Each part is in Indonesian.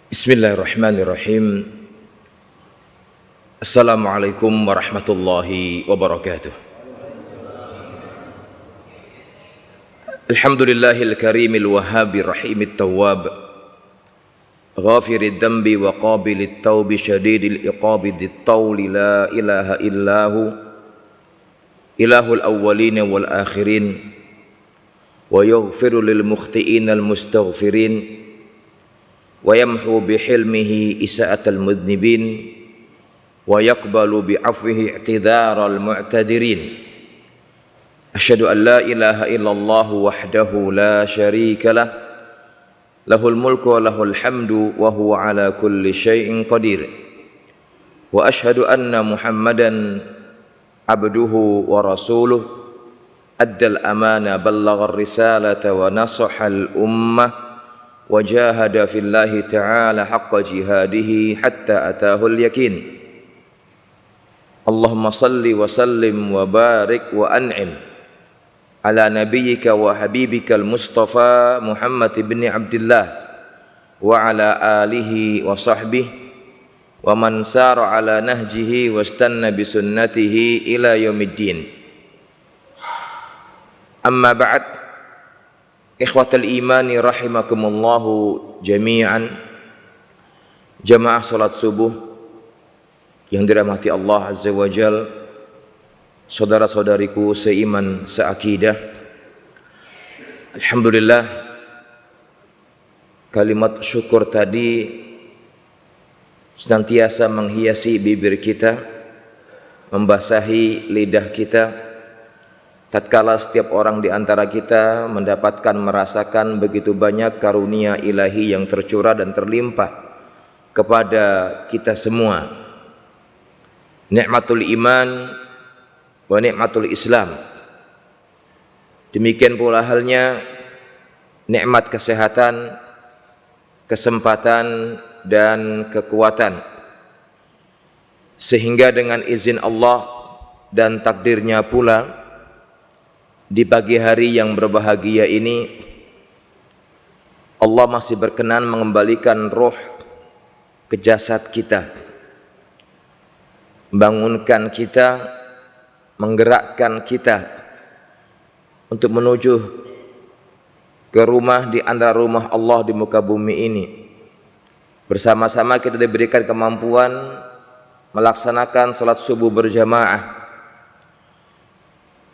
Bismillahirrahmanirrahim. Assalamualaikum warahmatullahi wabarakatuh. Alhamdulillahil karimil wahhabir rahimit tawwab, ghafirid dambi wa qabilit tawbi syadidil iqabi dit tawli la ilaha illahu ilahul awwalin wal akhirin wa yaghfiru lil mukhti'in al mustaghfirin wa yamhu bihilmihi isa'atal mudnibin wa yaqbalu bi'afwihi i'tidharal mu'tadirin. Asyhadu an la ilaha illallah wahdahu la syarika lah, lahul mulku wa lahul hamdu wa huwa ala kulli syai'in qadir. Wa asyhadu anna Muhammadan abduhu wa rasuluh addal amana ballaghar risalata wa nasahal ummah wa jahada fillahi ta'ala haqqa jihadihi hatta atahul yakin. Allahumma salli wa sallim wa barik wa an'im ala nabiyyika wa habibika al-Mustafa Muhammad ibn Abdullah wa ala alihi wa sahbihi wa man sara ala nahjihi wa istanna bi sunnatihi ila yaumiddin. Amma ba'd, ikhwatal imani rahimakumullahu jami'an, jamaah salat subuh yang dirahmati Allah Azza wa Jal, saudara-saudariku seiman seakidah. Alhamdulillah, kalimat syukur tadi senantiasa menghiasi bibir kita, membasahi lidah kita tatkala setiap orang di antara kita mendapatkan, merasakan begitu banyak karunia ilahi yang tercurah dan terlimpah kepada kita semua. Nikmatul iman wa nikmatul Islam. Demikian pula halnya nikmat kesehatan, kesempatan dan kekuatan. Sehingga dengan izin Allah dan takdirnya pula, di pagi hari yang berbahagia ini Allah masih berkenan mengembalikan roh ke jasad kita, membangunkan kita, menggerakkan kita untuk menuju ke rumah di antara rumah Allah di muka bumi ini. Bersama-sama kita diberikan kemampuan melaksanakan salat subuh berjamaah,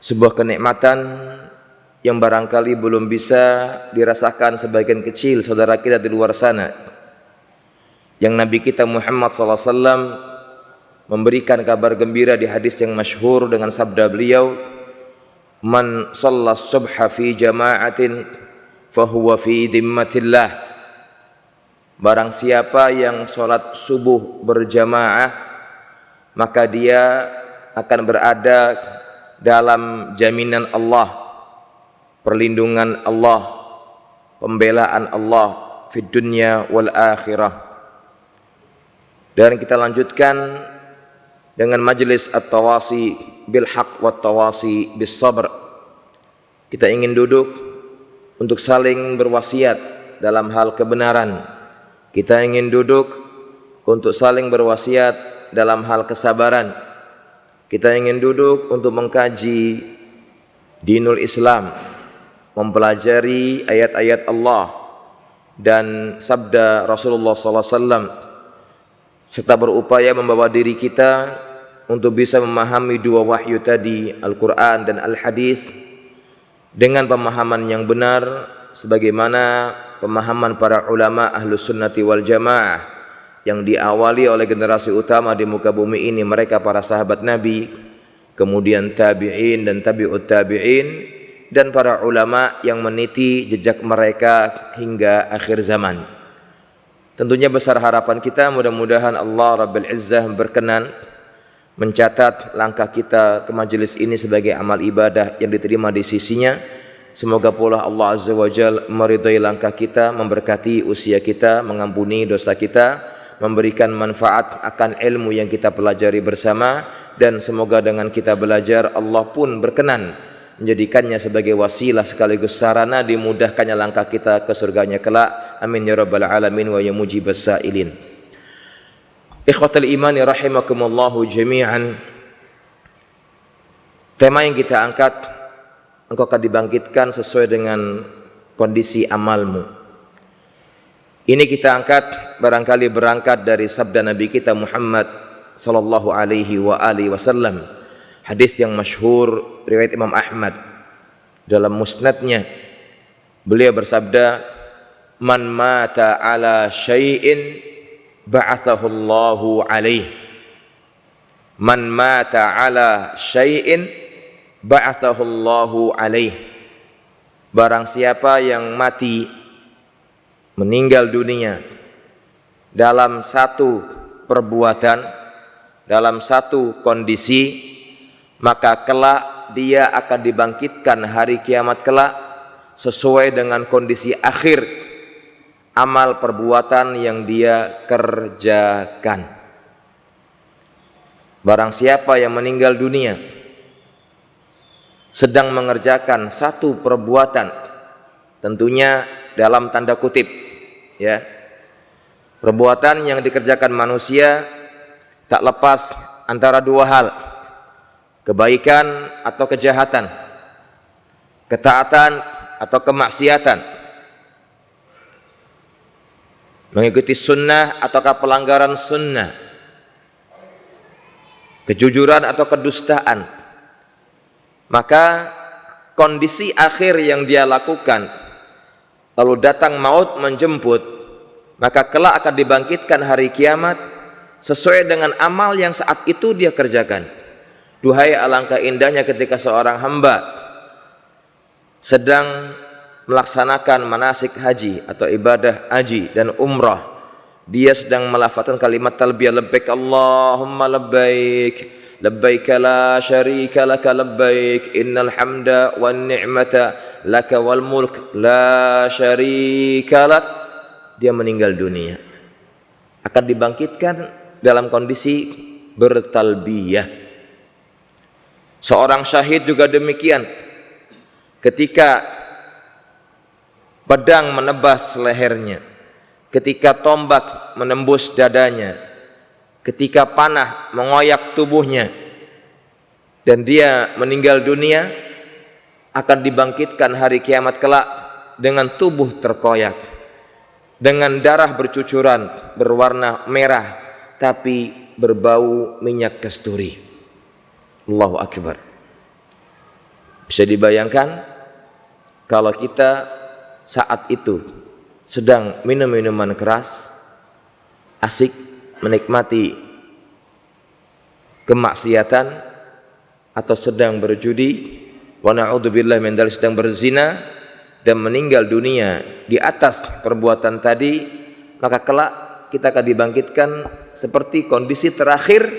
sebuah kenikmatan yang barangkali belum bisa dirasakan sebagian kecil saudara kita di luar sana, yang Nabi kita Muhammad SAW memberikan kabar gembira di hadis yang masyhur dengan sabda beliau, man shallas subha fi jama'atin fahuwa fi dhimmatillah. Barang siapa yang sholat subuh berjamaah, maka dia akan berada dalam jaminan Allah, perlindungan Allah, pembelaan Allah fid dunya wal akhirah. Dan kita lanjutkan dengan majelis at-tawasi bil haq wat tawasi bis sabr. Kita ingin duduk untuk saling berwasiat dalam hal kebenaran. Kita ingin duduk untuk saling berwasiat dalam hal kesabaran. Kita ingin duduk untuk mengkaji dinul Islam, mempelajari ayat-ayat Allah dan sabda Rasulullah SAW, serta berupaya membawa diri kita untuk bisa memahami dua wahyu tadi, Al-Quran dan Al-Hadis, dengan pemahaman yang benar sebagaimana pemahaman para ulama Ahlus Sunnati wal Jamaah yang diawali oleh generasi utama di muka bumi ini, mereka para sahabat Nabi, kemudian tabi'in dan tabi'ut tabi'in, dan para ulama yang meniti jejak mereka hingga akhir zaman. Tentunya besar harapan kita, mudah-mudahan Allah Rabbul Izzah berkenan mencatat langkah kita ke majelis ini sebagai amal ibadah yang diterima di sisinya. Semoga pula Allah Azza wa Jal meridai langkah kita, memberkati usia kita, mengampuni dosa kita, memberikan manfaat akan ilmu yang kita pelajari bersama, dan semoga dengan kita belajar Allah pun berkenan menjadikannya sebagai wasilah sekaligus sarana dimudahkannya langkah kita ke surganya kelak Amin ya rabbal alamin wa ya mujibas sa'ilin. Ikhwatal imani rahimakumullahu jami'an. Tema yang kita angkat, engkau akan dibangkitkan sesuai dengan kondisi amalmu. Ini kita angkat barangkali berangkat dari sabda Nabi kita Muhammad sallallahu alaihi wa alihi wasallam. Hadis yang masyhur riwayat Imam Ahmad dalam musnadnya. Beliau bersabda, "Man mata ala syai'in ba'athahu Allahu alaihi." Man mata ala syai'in ba'athahu Allahu alaihi. Barang siapa yang mati, meninggal dunia dalam satu perbuatan, dalam satu kondisi, maka kelak dia akan dibangkitkan hari kiamat kelak sesuai dengan kondisi akhir amal perbuatan yang dia kerjakan. Barang siapa yang meninggal dunia sedang mengerjakan satu perbuatan, tentunya dalam tanda kutip, ya, perbuatan yang dikerjakan manusia tak lepas antara dua hal, kebaikan atau kejahatan, ketaatan atau kemaksiatan, mengikuti sunnah ataukah pelanggaran sunnah, kejujuran atau kedustaan. Maka kondisi akhir yang dia lakukan lalu datang maut menjemput, maka kelak akan dibangkitkan hari kiamat sesuai dengan amal yang saat itu dia kerjakan. Duhai alangkah indahnya ketika seorang hamba sedang melaksanakan manasik haji atau ibadah haji dan umrah, dia sedang melafazkan kalimat talbiyah, labbaik Allahumma labbaik labbaik la syarika laka labbaik innal hamda wan ni'mata laka wal mulk la syarika lak. Dia meninggal dunia, akan dibangkitkan dalam kondisi bertalbiyah. Seorang syahid juga demikian, ketika pedang menebas lehernya, ketika tombak menembus dadanya, ketika panah mengoyak tubuhnya, dan dia meninggal dunia, akan dibangkitkan hari kiamat kelak dengan tubuh terkoyak, dengan darah bercucuran berwarna merah tapi berbau minyak kasturi. Allahu Akbar. Bisa dibayangkan kalau kita saat itu sedang minum minuman keras, asik menikmati kemaksiatan, atau sedang berjudi, wa na'udzubillah min dzalik, sedang berzina dan meninggal dunia di atas perbuatan tadi, maka kelak kita akan dibangkitkan seperti kondisi terakhir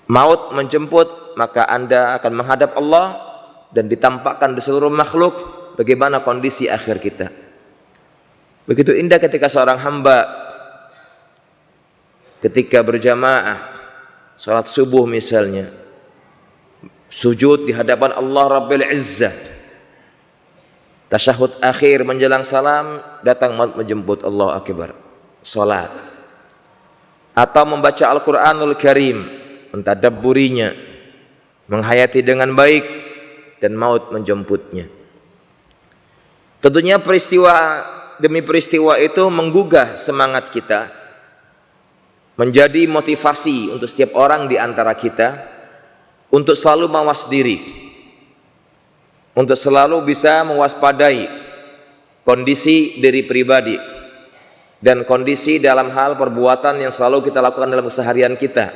maut menjemput, maka Anda akan menghadap Allah dan ditampakkan di seluruh makhluk bagaimana kondisi akhir kita. Begitu indah ketika seorang hamba ketika berjamaah salat subuh misalnya, sujud di hadapan Allah Rabbil Izzah, tasyahud akhir menjelang salam, datang maut menjemput, Allahu Akbar, salat. Atau membaca Al-Qur'anul Karim, mentadabburinya, menghayati dengan baik, dan maut menjemputnya. Tentunya peristiwa demi peristiwa itu menggugah semangat kita, menjadi motivasi untuk setiap orang di antara kita untuk selalu mawas diri, untuk selalu bisa mewaspadai kondisi diri pribadi dan kondisi dalam hal perbuatan yang selalu kita lakukan dalam keseharian kita,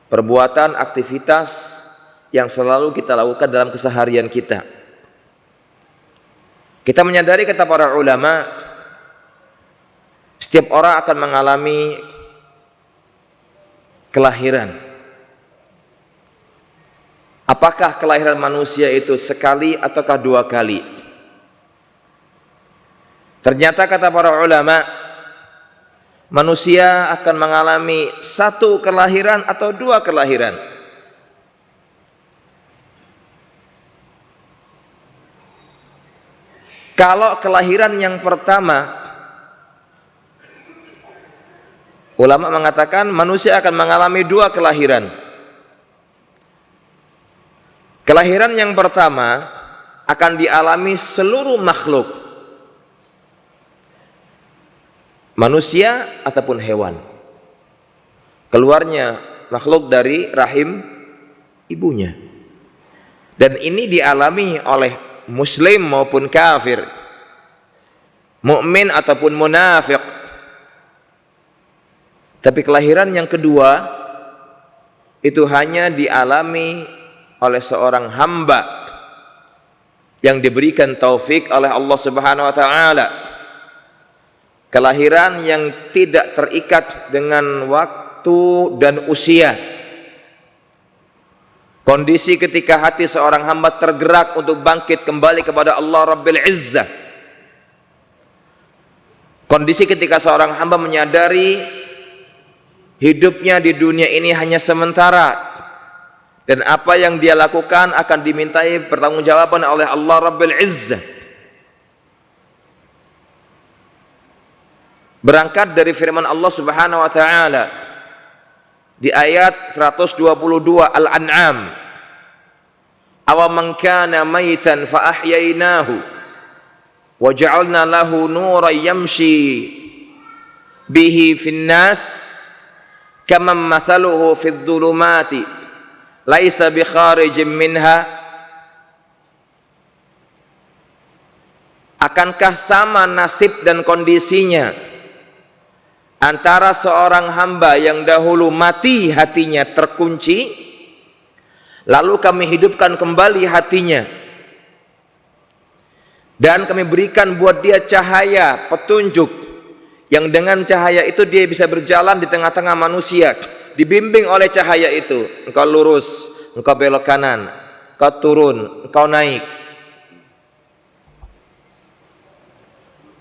perbuatan aktivitas yang selalu kita lakukan dalam keseharian kita. Kita menyadari, kata para ulama, setiap orang akan mengalami kelahiran. Apakah kelahiran manusia itu sekali ataukah dua kali? Ternyata kata para ulama, manusia akan mengalami satu kelahiran atau dua kelahiran. Kalau kelahiran yang pertama, ulama mengatakan manusia akan mengalami dua kelahiran. Kelahiran yang pertama akan dialami seluruh makhluk, manusia ataupun hewan. Keluarnya makhluk dari rahim ibunya. Dan ini dialami oleh muslim maupun kafir, mukmin ataupun munafik. Tapi kelahiran yang kedua itu hanya dialami oleh seorang hamba yang diberikan taufik oleh Allah Subhanahu wa taala. Kelahiran yang tidak terikat dengan waktu dan usia. Kondisi ketika hati seorang hamba tergerak untuk bangkit kembali kepada Allah Rabbil Izzah. Kondisi ketika seorang hamba menyadari hidupnya di dunia ini hanya sementara, dan apa yang dia lakukan akan dimintai pertanggungjawaban oleh Allah Rabbil Izzah. Berangkat dari firman Allah Subhanahu wa taala di ayat 122 Al-An'am, aw man kana maitan fa ahyainahu wa ja'alna lahu nuran yamshi bihi fin nas kama mathaluhu fidh dhulumati laisa bi kharijin minha. Akankah sama nasib dan kondisinya antara seorang hamba yang dahulu mati hatinya terkunci, lalu kami hidupkan kembali hatinya, dan kami berikan buat dia cahaya, petunjuk, yang dengan cahaya itu dia bisa berjalan di tengah-tengah manusia, dibimbing oleh cahaya itu. Engkau lurus, engkau belok kanan, engkau turun, engkau naik.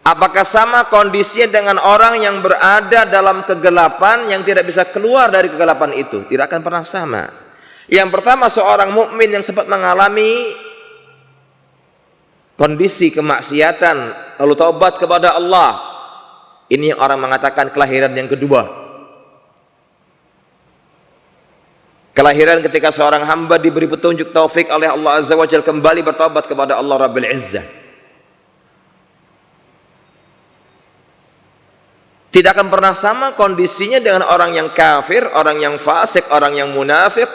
Apakah sama kondisinya dengan orang yang berada dalam kegelapan yang tidak bisa keluar dari kegelapan itu? Tidak akan pernah sama. Yang pertama, seorang mukmin yang sempat mengalami kondisi kemaksiatan lalu taubat kepada Allah. Ini yang orang mengatakan kelahiran yang kedua. Kelahiran ketika seorang hamba diberi petunjuk taufik oleh Allah Azza wa Jalla kembali bertaubat kepada Allah Rabbil Izzah. Tidak akan pernah sama kondisinya dengan orang yang kafir, orang yang fasik, orang yang munafik,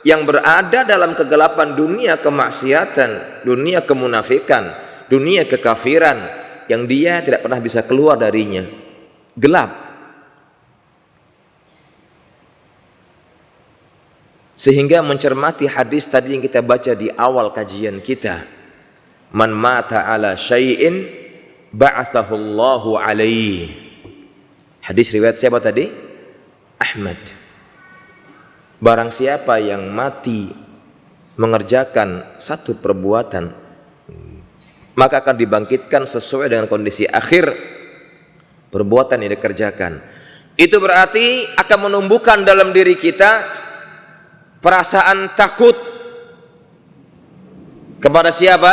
yang berada dalam kegelapan dunia kemaksiatan, dunia kemunafikan, dunia kekafiran, yang dia tidak pernah bisa keluar darinya. Gelap. Sehingga mencermati hadis tadi yang kita baca di awal kajian kita, man mata ala syai'in ba'athahu Allahu alaihi. Hadis riwayat siapa tadi? Ahmad. Barang siapa yang mati mengerjakan satu perbuatan, maka akan dibangkitkan sesuai dengan kondisi akhir perbuatan yang dikerjakan. Itu berarti akan menumbuhkan dalam diri kita perasaan takut kepada siapa?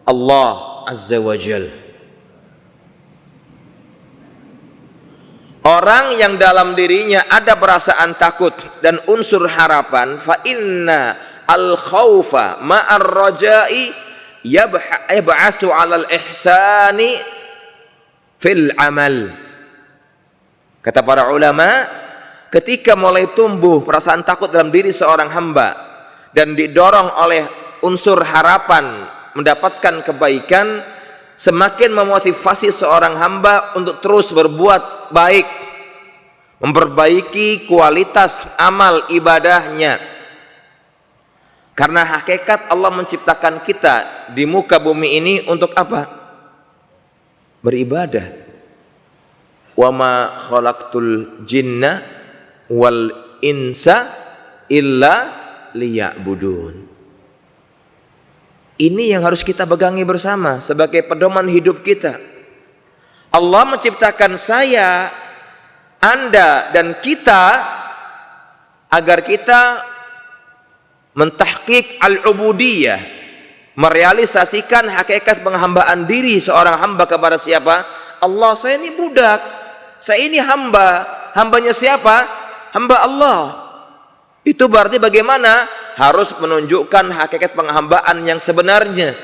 Allah Azza wa Jalla. Orang yang dalam dirinya ada perasaan takut dan unsur harapan, fa inna al khaufa ma'ar raja'i yab'atsu 'alal ihsani fil amal. Kata para ulama, ketika mulai tumbuh perasaan takut dalam diri seorang hamba dan didorong oleh unsur harapan mendapatkan kebaikan, semakin memotivasi seorang hamba untuk terus berbuat baik, memperbaiki kualitas amal ibadahnya. Karena hakikat Allah menciptakan kita di muka bumi ini untuk apa? Beribadah. Wa ma khalaqtul jinna wal insa illa liya'budun. Ini yang harus kita pegangi bersama sebagai pedoman hidup kita. Allah menciptakan saya, Anda, dan kita agar kita mentahqiq al-ubudiyah, merealisasikan hakikat penghambaan diri seorang hamba kepada siapa? Allah. Saya ini budak, saya ini hamba. Hambanya siapa? Hamba Allah. Itu berarti bagaimana? Harus menunjukkan hakikat penghambaan yang sebenarnya.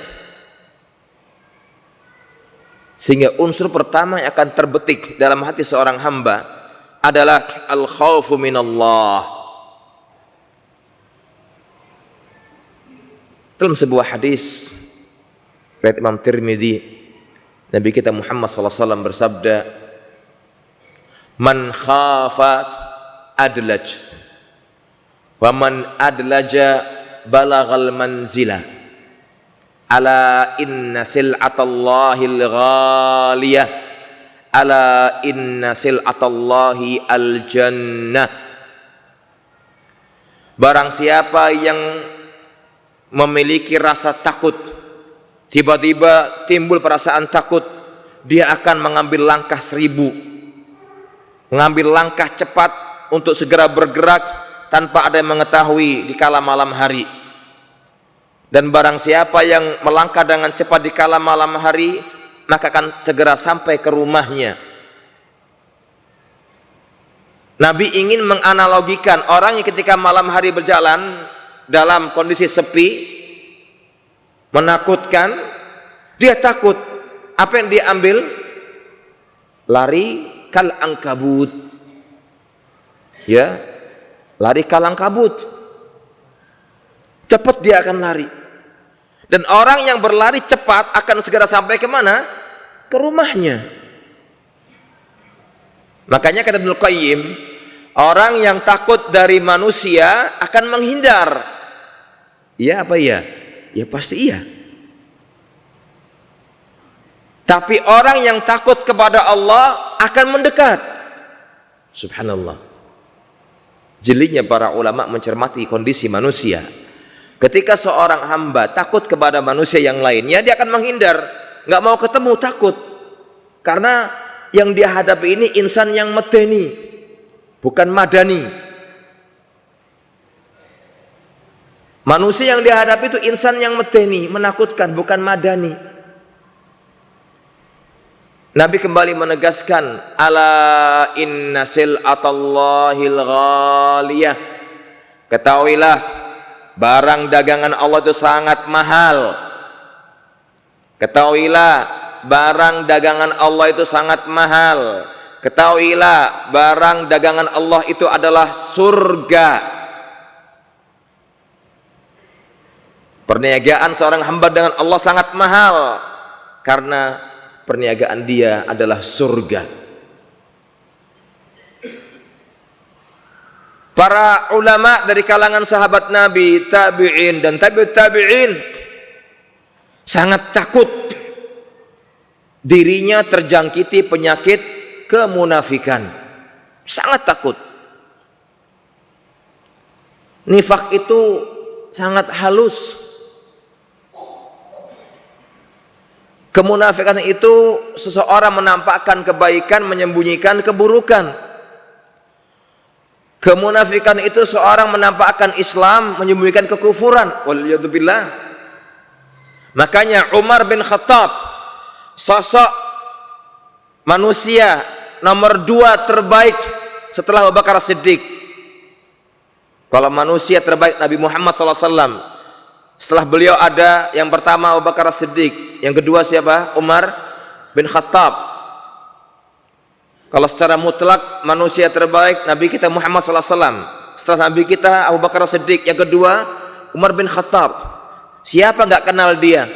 Sehingga unsur pertama yang akan terbetik dalam hati seorang hamba adalah al-khawfu minallah. Dalam sebuah hadis riwayat Imam Tirmidzi, Nabi kita Muhammad SAW bersabda, "Man khafa adlaj, wa man adlaja balagal manzila. Ala inna sil'atallahil ghaliyah, ala inna sil'atallahi al-jannah." Barang siapa yang memiliki rasa takut, tiba-tiba timbul perasaan takut, dia akan mengambil langkah 1000, mengambil langkah cepat untuk segera bergerak tanpa ada yang mengetahui di kala malam hari. Dan barang siapa yang melangkah dengan cepat di kala malam hari, maka akan segera sampai ke rumahnya. Nabi ingin menganalogikan orang yang ketika malam hari berjalan dalam kondisi sepi, menakutkan, dia takut. Apa yang dia ambil? Lari kal angkabut. Ya, lari kal angkabut. Cepat dia akan lari. Dan orang yang berlari cepat akan segera sampai ke mana? Ke rumahnya. Makanya kata Ibnu Qayyim, orang yang takut dari manusia akan menghindar. Iya apa iya? Ya pasti iya. Tapi orang yang takut kepada Allah akan mendekat. Subhanallah. Jelinya para ulama mencermati kondisi manusia. Ketika seorang hamba takut kepada manusia yang lainnya, dia akan menghindar, nggak mau ketemu, takut. Karena yang dia hadapi ini insan yang medeni, bukan madani. Manusia yang dihadapi itu insan yang medeni, menakutkan, bukan madani. Nabi kembali menegaskan, ala inna sil'atallahil ghaliyah. Ketahuilah, barang dagangan Allah itu sangat mahal. Ketahuilah, barang dagangan Allah itu sangat mahal. Ketahuilah, barang dagangan Allah itu adalah surga. Perniagaan seorang hamba dengan Allah sangat mahal, karena perniagaan dia adalah surga. Para ulama dari kalangan sahabat Nabi, tabi'in dan tabi'ut tabi'in sangat takut dirinya terjangkiti penyakit kemunafikan. Sangat takut. Nifak itu sangat halus. Kemunafikan itu seseorang menampakkan kebaikan, menyembunyikan keburukan. Kemunafikan itu seorang menampakkan Islam, menyembunyikan kekufuran. Waliyadzubillah. Makanya Umar bin Khattab, sosok manusia nomor 2 terbaik setelah Abu Bakar Siddiq. Kalau manusia terbaik Nabi Muhammad SAW, setelah beliau ada yang pertama Abu Bakar Siddiq, yang kedua siapa? Umar bin Khattab. Kalau secara mutlak manusia terbaik Nabi kita Muhammad SAW, setelah Nabi kita Abu Bakar Siddiq, yang kedua Umar bin Khattab. Siapa nggak kenal dia?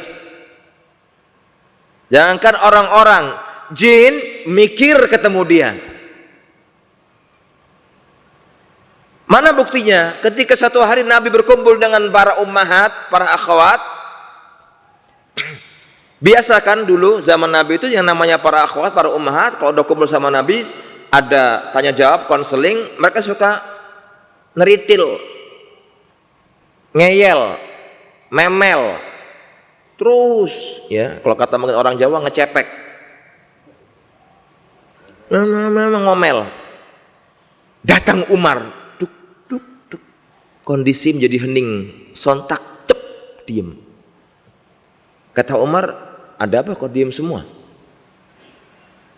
Jangankan orang-orang, jin mikir ketemu dia. Mana buktinya? Ketika satu hari Nabi berkumpul dengan para ummahat, para akhwat. Biasa kan dulu zaman Nabi itu yang namanya para akhwat, para ummahat, kalau udah kumpul sama Nabi, ada tanya jawab, konseling, mereka suka ngeritil, ngeyel, memel, terus ya, kalau kata mungkin orang Jawa ngecepek, ngomel. Datang Umar, kondisi menjadi hening, sontak, cep, diem. Kata Umar, ada apa kok diam semua?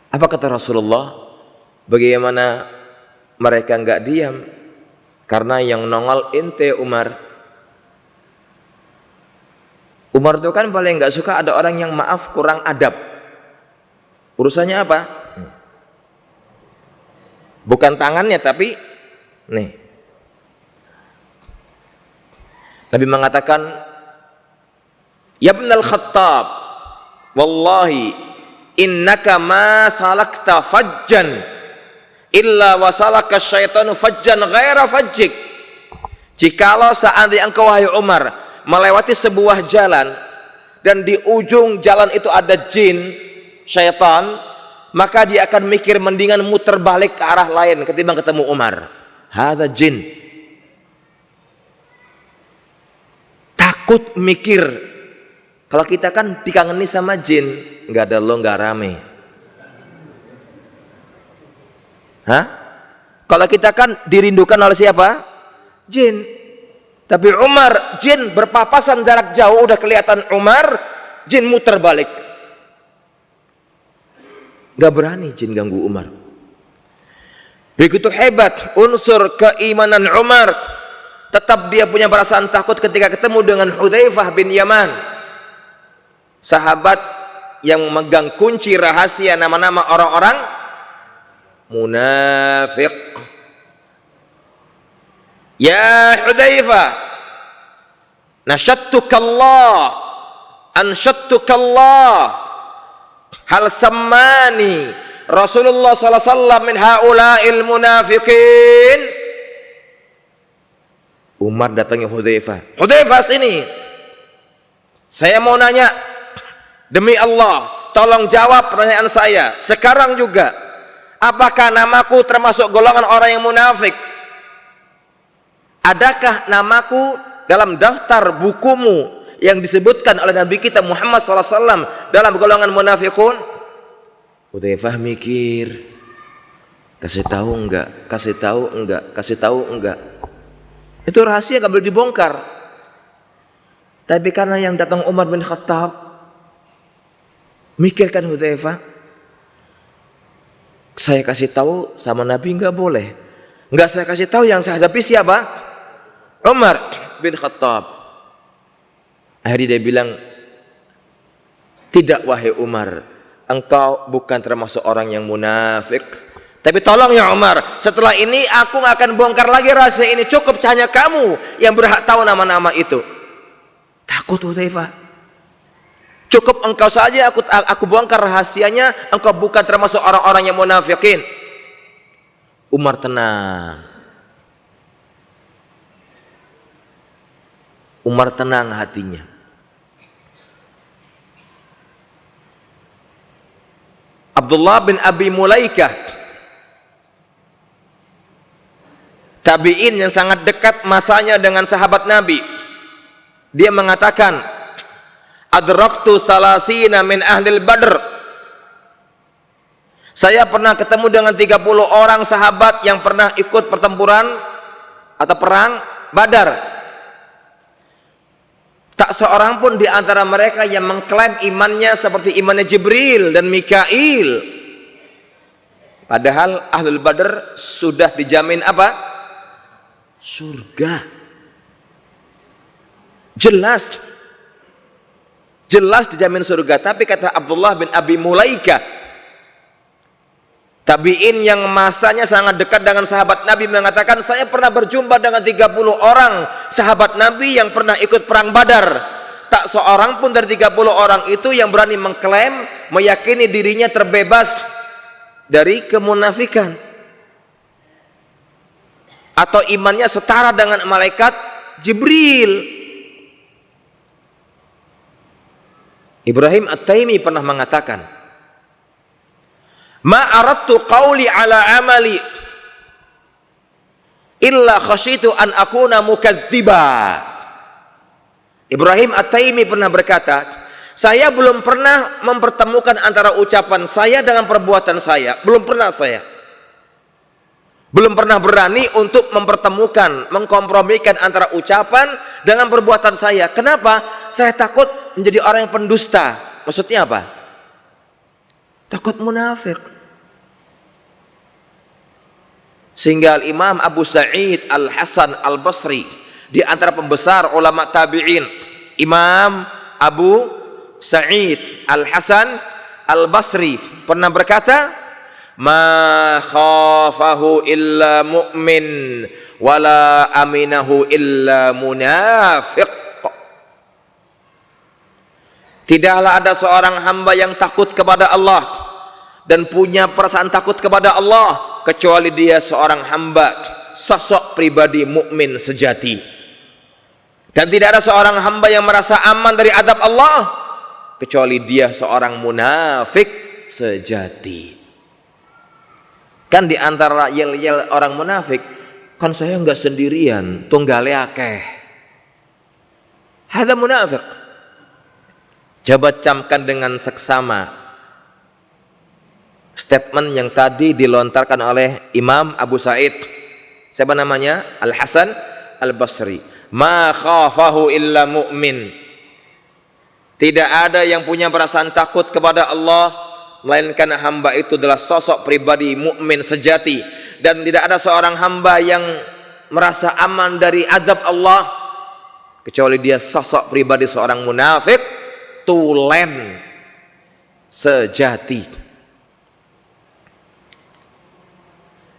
Apa kata Rasulullah? Bagaimana mereka enggak diam? Karena yang nongol ente Umar. Umar itu kan paling enggak suka ada orang yang maaf kurang adab. Urusannya apa? Bukan tangannya tapi nih. Nabi mengatakan, "Ya Ibnal Khattab, wallahi innaka ma salakta fajjan illa wasalaka syaitanu fajjan ghaira fajjik." Jikalau seandainya engkau wahai Umar melewati sebuah jalan dan di ujung jalan itu ada jin, syaitan, maka dia akan mikir mendingan muter balik ke arah lain ketimbang ketemu Umar. Hadza jin. Takut mikir. Kalau kita kan dikangeni sama jin, nggak ada lo nggak rame. Hah? Kalau kita kan dirindukan oleh siapa? Jin. Tapi Umar, jin berpapasan jarak jauh udah kelihatan Umar, jin muter balik. Nggak berani jin ganggu Umar. Begitu hebat unsur keimanan Umar. Tetap dia punya perasaan takut ketika ketemu dengan Hudzaifah bin Yaman, sahabat yang memegang kunci rahasia nama-nama orang-orang munafik. Ya Hudzaifah, nasyattukallah, anshattukallah, hal sammani Rasulullah sallallahu alaihi wasallam min haula'il munafiqin. Umar datangi Hudzaifah. Hudzaifah sini. Saya mau nanya, demi Allah, tolong jawab pertanyaan saya. Sekarang juga, apakah namaku termasuk golongan orang yang munafik? Adakah namaku dalam daftar bukumu yang disebutkan oleh Nabi kita Muhammad SAW dalam golongan munafikun? Hudzaifah mikir, kasih tahu enggak? Kasih tahu enggak? Kasih tahu enggak? Itu rahasia gak boleh dibongkar. Tapi karena yang datang Umar bin Khattab, mikirkan Hudzaifah, saya kasih tahu sama Nabi nggak boleh. Nggak saya kasih tahu, yang saya hadapi siapa? Umar bin Khattab. Akhirnya dia bilang, tidak wahai Umar, engkau bukan termasuk orang yang munafik. Tapi tolong ya Umar, setelah ini aku nggak akan bongkar lagi rahasia ini. Cukup hanya kamu yang berhak tahu nama-nama itu. Takut Hudzaifah. Cukup engkau saja aku bongkar rahasianya. Engkau bukan termasuk orang-orang yang munafikin. Umar tenang. Umar tenang hatinya. Abdullah bin Abi Mulaikah, tabi'in yang sangat dekat masanya dengan sahabat Nabi, dia mengatakan, adraktu salasina min ahlil badr. Saya pernah ketemu dengan 30 orang sahabat yang pernah ikut pertempuran atau perang Badar. Tak seorang pun di antara mereka yang mengklaim imannya seperti imannya Jibril dan Mikail. Padahal ahlul Badr sudah dijamin apa? Surga. Jelas dijamin surga. Tapi kata Abdullah bin Abi Mulaikah, tabi'in yang masanya sangat dekat dengan sahabat Nabi, mengatakan, saya pernah berjumpa dengan 30 orang sahabat Nabi yang pernah ikut perang Badar. Tak seorang pun dari 30 orang itu yang berani mengklaim, meyakini dirinya terbebas dari kemunafikan atau imannya setara dengan malaikat Jibril. Ibrahim At-Taimi pernah mengatakan, ma aradtu qawli ala amali illa khasyitu an akuna mukadziba. Ibrahim At-Taimi pernah berkata, saya belum pernah mempertemukan antara ucapan saya dengan perbuatan saya. Belum pernah berani untuk mempertemukan, mengkompromikan antara ucapan dengan perbuatan saya. Kenapa? Saya takut menjadi orang yang pendusta. Maksudnya apa? Takut munafik. Sehingga Imam Abu Sa'id Al-Hasan Al-Basri, di antara pembesar ulama tabi'in, Imam Abu Sa'id Al-Hasan Al-Basri pernah berkata, ma khafahu illa mu'min wala aminahu illa munafiq. Tidaklah ada seorang hamba yang takut kepada Allah dan punya perasaan takut kepada Allah kecuali dia seorang hamba, sosok pribadi mukmin sejati. Dan tidak ada seorang hamba yang merasa aman dari azab Allah kecuali dia seorang munafik sejati. Kan di antara yel-yel orang munafik, kan saya enggak sendirian, tunggale akeh. Hada munafik. Coba camkan dengan seksama statement yang tadi dilontarkan oleh Imam Abu Sa'id, siapa namanya? Al-Hasan Al-Basri. Ma khafahu illa mu'min. Tidak ada yang punya perasaan takut kepada Allah melainkan hamba itu adalah sosok pribadi mukmin sejati, dan tidak ada seorang hamba yang merasa aman dari azab Allah kecuali dia sosok pribadi seorang munafik tulen sejati.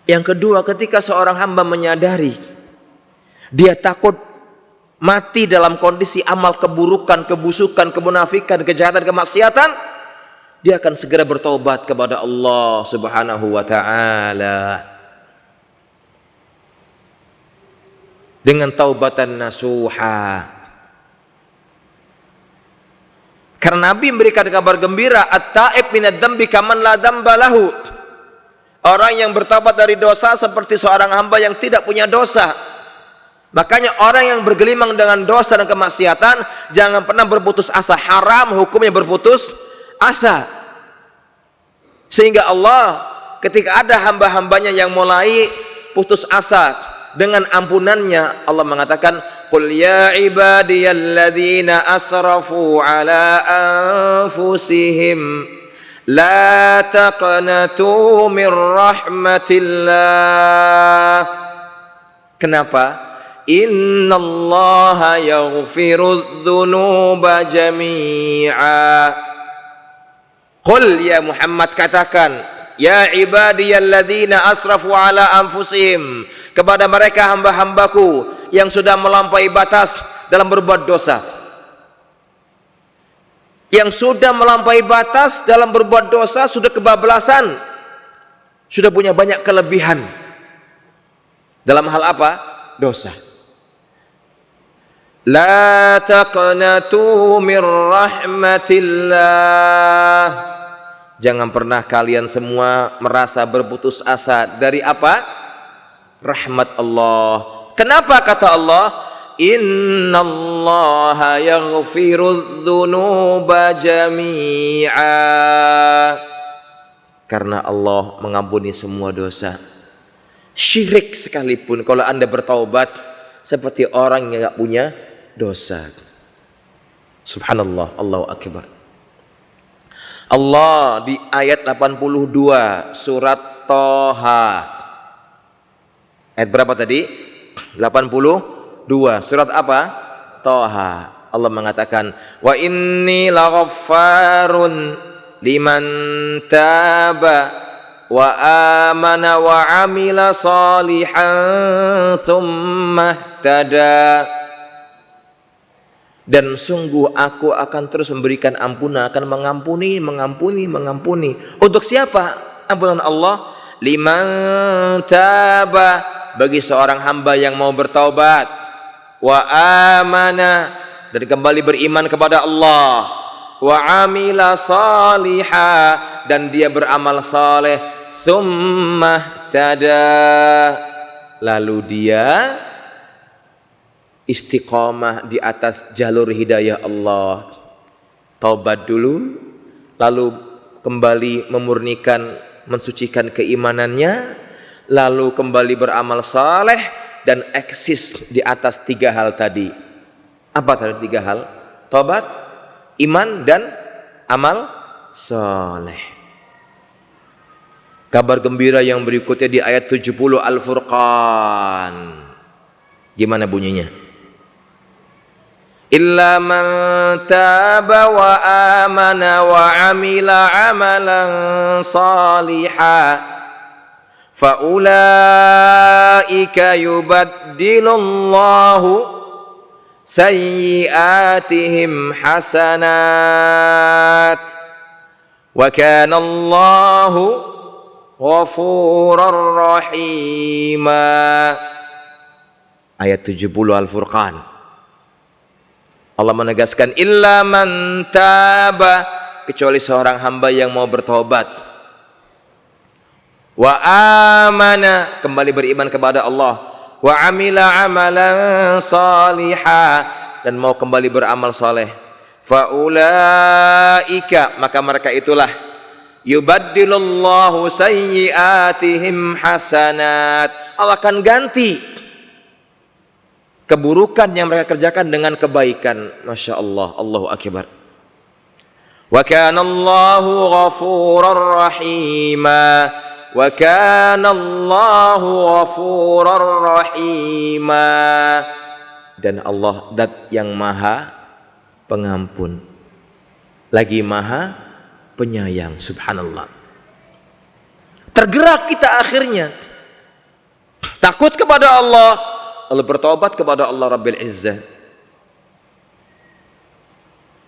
Yang kedua, ketika seorang hamba menyadari dia takut mati dalam kondisi amal keburukan, kebusukan, kemunafikan, kejahatan, kemaksiatan, dia akan segera bertobat kepada Allah Subhanahu wa ta'ala dengan taubatan nasuha. Karena Nabi memberikan kabar gembira, at-ta'ib minad dzambi kaman la dzamba lahu. Orang yang bertobat dari dosa seperti seorang hamba yang tidak punya dosa. Makanya orang yang bergelimang dengan dosa dan kemaksiatan jangan pernah berputus asa. Haram hukumnya berputus asa. Sehingga Allah ketika ada hamba-hambanya yang mulai putus asa dengan ampunannya, Allah mengatakan, qul ya ibadiyalladzina asrafu ala anfusihim la taqnatu min rahmatillah. Kenapa? Innallaha yaghfirudz dzunuba jami'a. Qul ya Muhammad, katakan, ya ibadiyalladzina asrafu ala anfusihim, kepada mereka hamba-hambaku yang sudah melampaui batas dalam berbuat dosa. Yang sudah melampaui batas dalam berbuat dosa, sudah kebablasan, sudah punya banyak kelebihan. Dalam hal apa? Dosa. La taqnatu min rahmatillah. Jangan pernah kalian semua merasa berputus asa dari apa? Rahmat Allah. Kenapa kata Allah? Innallaha yaghfirudz dzunuba jami'a. Karena Allah mengampuni semua dosa. Syirik sekalipun kalau Anda bertaubat seperti orang yang enggak punya dosa. Subhanallah, Allahu akbar. Allah di ayat 82 surat Thaha. Ayat berapa tadi? 82. Surat apa? Thaha. Allah mengatakan, wa inni laghaffarun liman taba wa amana wa amila salihan thumma ihtada. Dan sungguh aku akan terus memberikan ampunan, akan mengampuni. Untuk siapa ampunan Allah? Liman taba, bagi seorang hamba yang mau bertaubat, wa amana, dan kembali beriman kepada Allah, wa amila salihah, dan dia beramal saleh, tsumma tada, lalu dia istiqamah di atas jalur hidayah Allah. Taubat dulu, lalu kembali memurnikan, mensucikan keimanannya, lalu kembali beramal saleh, dan eksis di atas 3 hal tadi. Apa tadi 3 hal? Taubat, iman dan amal soleh. Kabar gembira yang berikutnya di ayat 70 Al-Furqan. Gimana bunyinya? Illa man taba wa amana wa amila amalan salihan fa ulaika yubaddilullahu sayyiatihim hasanat wa kana Allahu ghafurur rahima. Ayat 70 Al-Furqan. Allah menegaskan illa man taba, kecuali seorang hamba yang mau bertobat, wa amana, kembali beriman kepada Allah, wa amila amalan salihah, dan mau kembali beramal saleh, fa ulaika, maka mereka itulah yubaddilullahu sayyiatihim hasanat, Allah akan ganti keburukan yang mereka kerjakan dengan kebaikan. Masya Allah, Allahu Akbar. Wa kana Allahu ghafurur rahima, wa kana Allahu ghafurur rahima, dan Allah dat yang maha pengampun lagi maha penyayang. Subhanallah. Tergerak kita akhirnya takut kepada Allah, lalu bertobat kepada Allah Rabbil Izzah.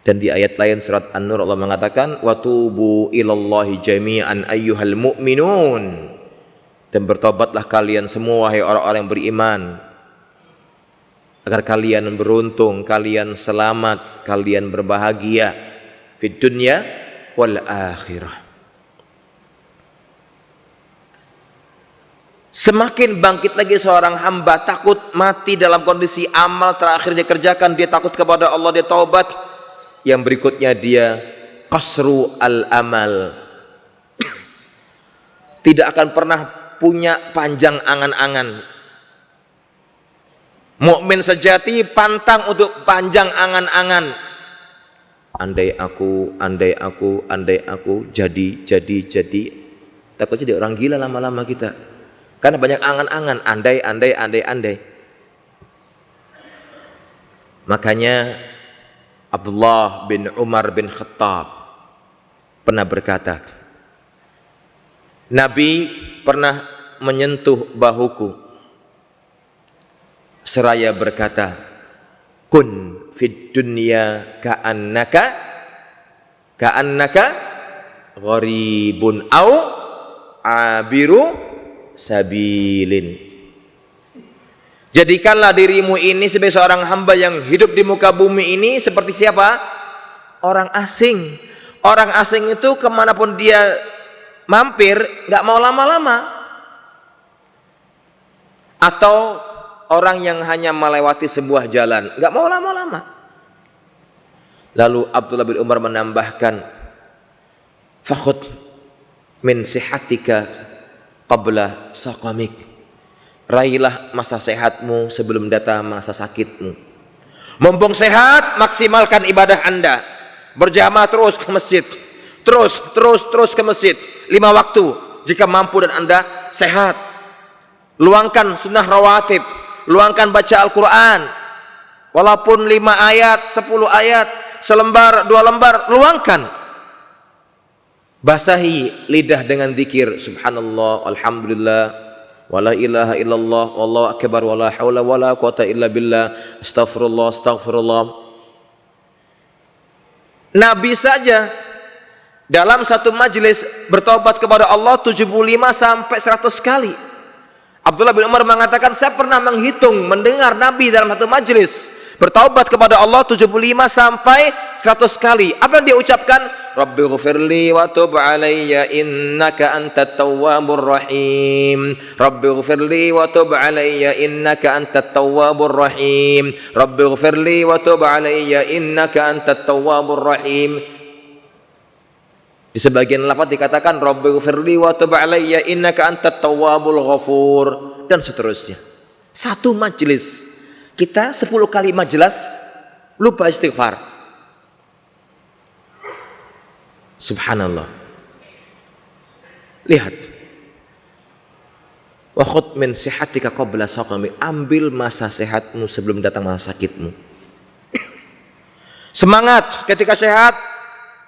Dan di ayat lain surat An-Nur Allah mengatakan watubu ilallahi jami'an ayyuhal mu'minun, dan bertobatlah kalian semua wahai orang-orang yang beriman, agar kalian beruntung, kalian selamat, kalian berbahagia fid dunya wal akhirah. Semakin bangkit lagi seorang hamba, takut mati dalam kondisi amal terakhir dia kerjakan, dia takut kepada Allah, dia taubat. Yang berikutnya dia qasru al-amal, tidak akan pernah punya panjang angan-angan. Mukmin sejati pantang untuk panjang angan-angan. Andai aku, andai aku, andai aku, jadi. Takut jadi orang gila lama-lama kita. Karena banyak angan-angan, andai. Makanya Abdullah bin Umar bin Khattab pernah berkata, Nabi pernah menyentuh bahuku seraya berkata, kun fid dunya ka'annaka gharibun au abiru sabilin. Jadikanlah dirimu ini sebagai seorang hamba yang hidup di muka bumi ini seperti siapa? Orang asing. Orang asing itu kemanapun dia mampir gak mau lama-lama, atau orang yang hanya melewati sebuah jalan gak mau lama-lama. Lalu Abdullah bin Umar menambahkan, fakhud min sihatika qabla saqamik, raihlah masa sehatmu sebelum datang masa sakitmu. Mumpung sehat, maksimalkan ibadah Anda. Berjamaah terus ke masjid, terus ke masjid 5 waktu jika mampu dan Anda sehat. Luangkan sunnah rawatib, luangkan baca Al-Quran, walaupun 5 ayat, 10 ayat, selembar, 2 lembar, luangkan. Basahi lidah dengan zikir subhanallah, alhamdulillah, wala ilaha illallah, wallahu akbar, wala haula wala quwata illa billah, astaghfirullah. Nabi saja dalam satu majelis bertobat kepada Allah 75 sampai 100 kali. Abdullah bin Umar mengatakan, saya pernah menghitung, mendengar Nabi dalam satu majelis bertaubat kepada Allah 75 sampai 100 kali. Apa yang dia ucapkan? Rabbighfirli wa tub alayya innaka antat tawwabur rahim. Rabbighfirli wa tub alayya innaka antat tawwabur rahim. Rabbighfirli wa tub alayya innaka antat tawwabur rahim. Di sebagian lafaz dikatakan Rabbighfirli wa tub alayya innaka antat tawwabul ghafur, dan seterusnya. Satu majelis. Kita 10 kali majelis lupa istighfar. Subhanallah. Lihat. Wa khudh min sihatika qabla saqami. Ambil masa sehatmu sebelum datang masa sakitmu. Semangat ketika sehat,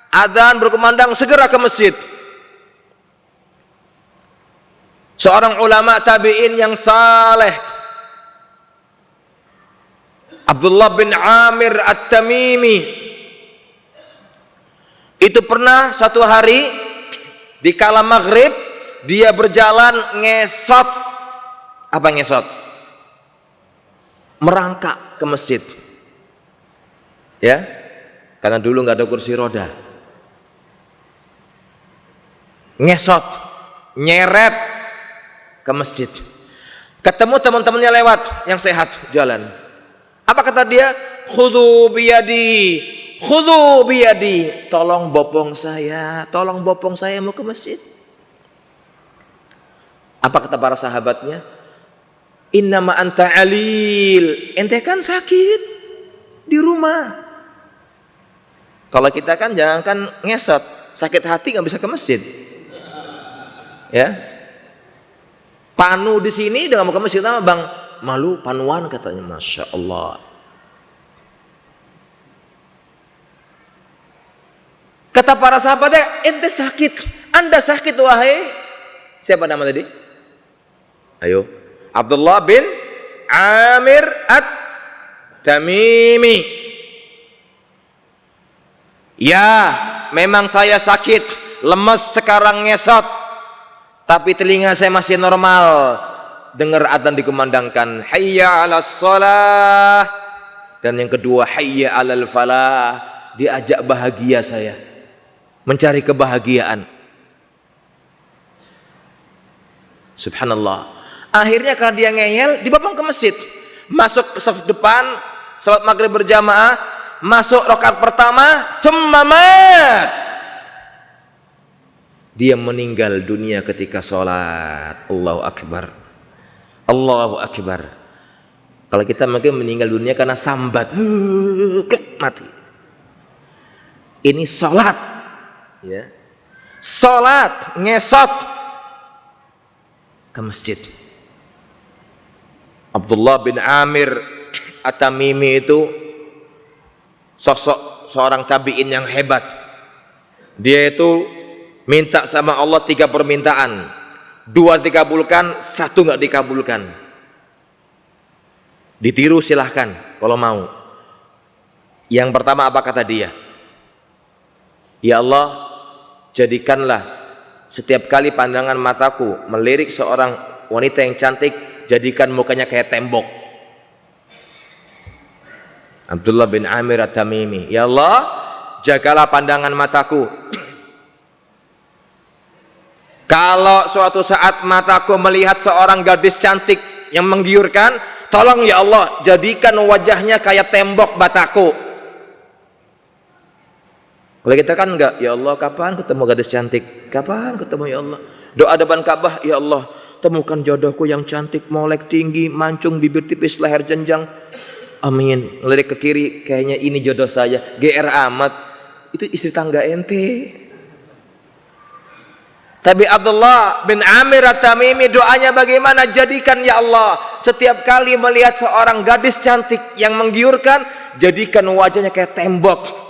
adzan berkumandang segera ke masjid. Seorang ulama tabi'in yang saleh, Abdullah bin Amir At-Tamimi, itu pernah satu hari di kala maghrib dia berjalan ngesot. Apa ngesot? Merangkak ke masjid. Ya, karena dulu nggak ada kursi roda. Ngesot, nyeret ke masjid. Ketemu teman-temannya lewat yang sehat jalan. Apa kata dia? Khudhu biyadi, khudhu biyadi. Tolong bopong saya mau ke masjid. Apa kata para sahabatnya? Innama anta alil. Ente kan sakit di rumah. Kalau kita kan jangankan ngesot, sakit hati nggak bisa ke masjid. Ya. Panu di sini dengan mau ke masjid sama bang, malu panuan katanya, masya Allah. Kata para sahabatnya, ente sakit, anda sakit wahai siapa nama tadi? Ayo, Abdullah bin Amir At-Tamimi. Ya, memang saya sakit, lemes sekarang ngesot, tapi telinga saya masih normal. Dengar adzan dikumandangkan, hayya 'alas shalah. Dan yang kedua, hayya 'alal falah. Diajak bahagia saya, mencari kebahagiaan. Subhanallah. Akhirnya karena dia ngeyel, dibawa ke masjid. Masuk ke saf depan, salat maghrib berjamaah, masuk rakaat pertama, semamat. Dia meninggal dunia ketika sholat. Allahu Akbar. Allahu Akbar. Kalau kita mungkin meninggal dunia karena sambat, mati. Ini sholat, ya. Sholat, ngesot ke masjid. Abdullah bin Amir At-Tamimi itu sosok seorang tabi'in yang hebat. Dia itu minta sama Allah 3 permintaan, 2 dikabulkan, 1 nggak dikabulkan. Ditiru silahkan kalau mau. Yang pertama apa kata dia? Ya Allah, jadikanlah setiap kali pandangan mataku melirik seorang wanita yang cantik, jadikan mukanya kayak tembok. Abdullah bin Amir At-Tamimi, ya Allah, jagalah pandangan mataku. Kalau suatu saat mataku melihat seorang gadis cantik yang menggiurkan, tolong ya Allah, jadikan wajahnya kayak tembok bataku. Kalau kita kan enggak, ya Allah, kapan ketemu gadis cantik? Kapan ketemu ya Allah? Doa depan Ka'bah, ya Allah, temukan jodohku yang cantik, molek tinggi, mancung, bibir tipis, leher jenjang. Amin. Ngelirik ke kiri, kayaknya ini jodoh saya. GR amat. Itu istri tangga ente. Tapi Abdullah bin Amir At-Tamimi doanya bagaimana? Jadikan ya Allah, setiap kali melihat seorang gadis cantik yang menggiurkan, jadikan wajahnya kayak tembok.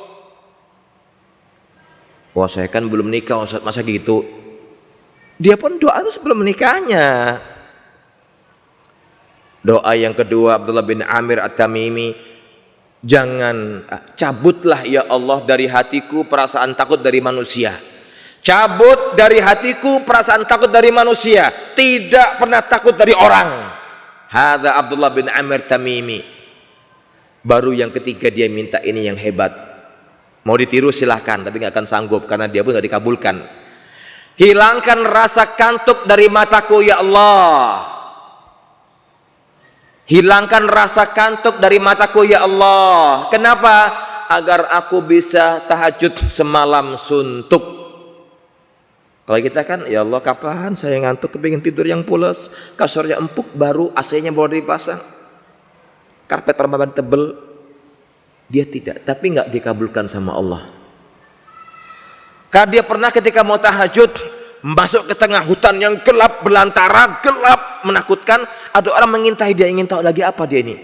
Wah, saya kan belum nikah, Ustaz, masa gitu? Dia pun doa itu sebelum menikahnya. Doa yang kedua Abdullah bin Amir At-Tamimi, jangan cabutlah ya Allah dari hatiku perasaan takut dari manusia. Cabut dari hatiku perasaan takut dari manusia, tidak pernah takut dari orang. Hadza Abdullah bin Amir Tamimi. Baru yang ketiga dia minta ini yang hebat. Mau ditiru silahkan, tapi nggak akan sanggup karena dia pun nggak dikabulkan. Hilangkan rasa kantuk dari mataku ya Allah. Hilangkan rasa kantuk dari mataku ya Allah. Kenapa? Agar aku bisa tahajud semalam suntuk. Kalau kita kan, ya Allah, kapan saya ngantuk, kepingin tidur yang pulas, kasurnya empuk, baru AC-nya baru dipasang, karpet permaban tebel. Dia tidak, tapi nggak dikabulkan sama Allah. Karena dia pernah ketika mau tahajud masuk ke tengah hutan yang gelap, belantara, gelap, menakutkan. Ada orang mengintai dia, ingin tahu lagi apa dia ini.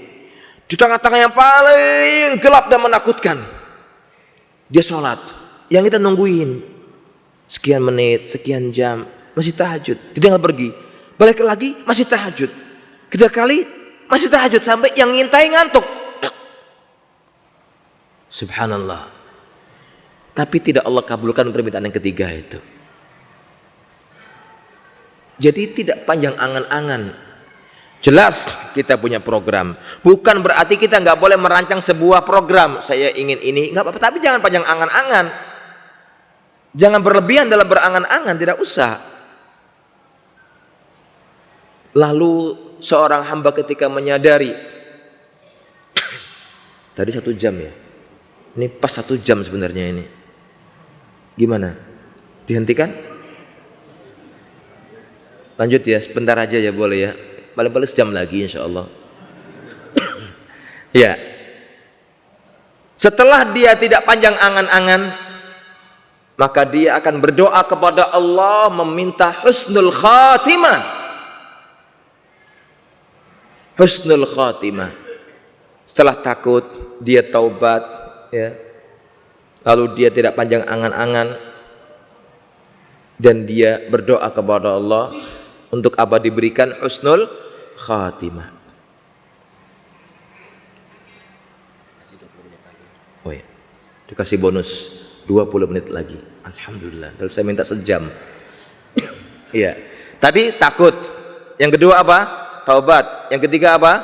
Di tengah-tengah yang paling gelap dan menakutkan, dia sholat. Yang kita nungguin sekian menit, sekian jam, masih tahajud. Dia tinggal pergi, balik lagi masih tahajud. Ketiga kali masih tahajud, sampai yang ngintai ngantuk. Subhanallah. Tapi tidak Allah kabulkan permintaan yang ketiga itu. Jadi tidak panjang angan-angan. Jelas kita punya program. Bukan berarti kita nggak boleh merancang sebuah program. Saya ingin ini, nggak apa-apa. Tapi jangan panjang angan-angan. Jangan berlebihan dalam berangan-angan. Tidak usah. Lalu seorang hamba ketika menyadari, tadi 1 jam ya. Ini pas 1 jam sebenarnya ini. Gimana? Dihentikan? Lanjut ya, sebentar aja ya, boleh ya. Paling-paling sejam lagi insya Allah. Ya. Setelah dia tidak panjang angan-angan, maka dia akan berdoa kepada Allah meminta husnul khatimah. Husnul khatimah. Setelah takut, dia taubat, ya. Lalu dia tidak panjang angan-angan dan dia berdoa kepada Allah untuk apa? Diberikan husnul khatimah. Oh ya, dikasih bonus 20 menit lagi. Alhamdulillah. Dan saya minta sejam. Iya. Tadi takut. Yang kedua apa? Taubat. Yang ketiga apa?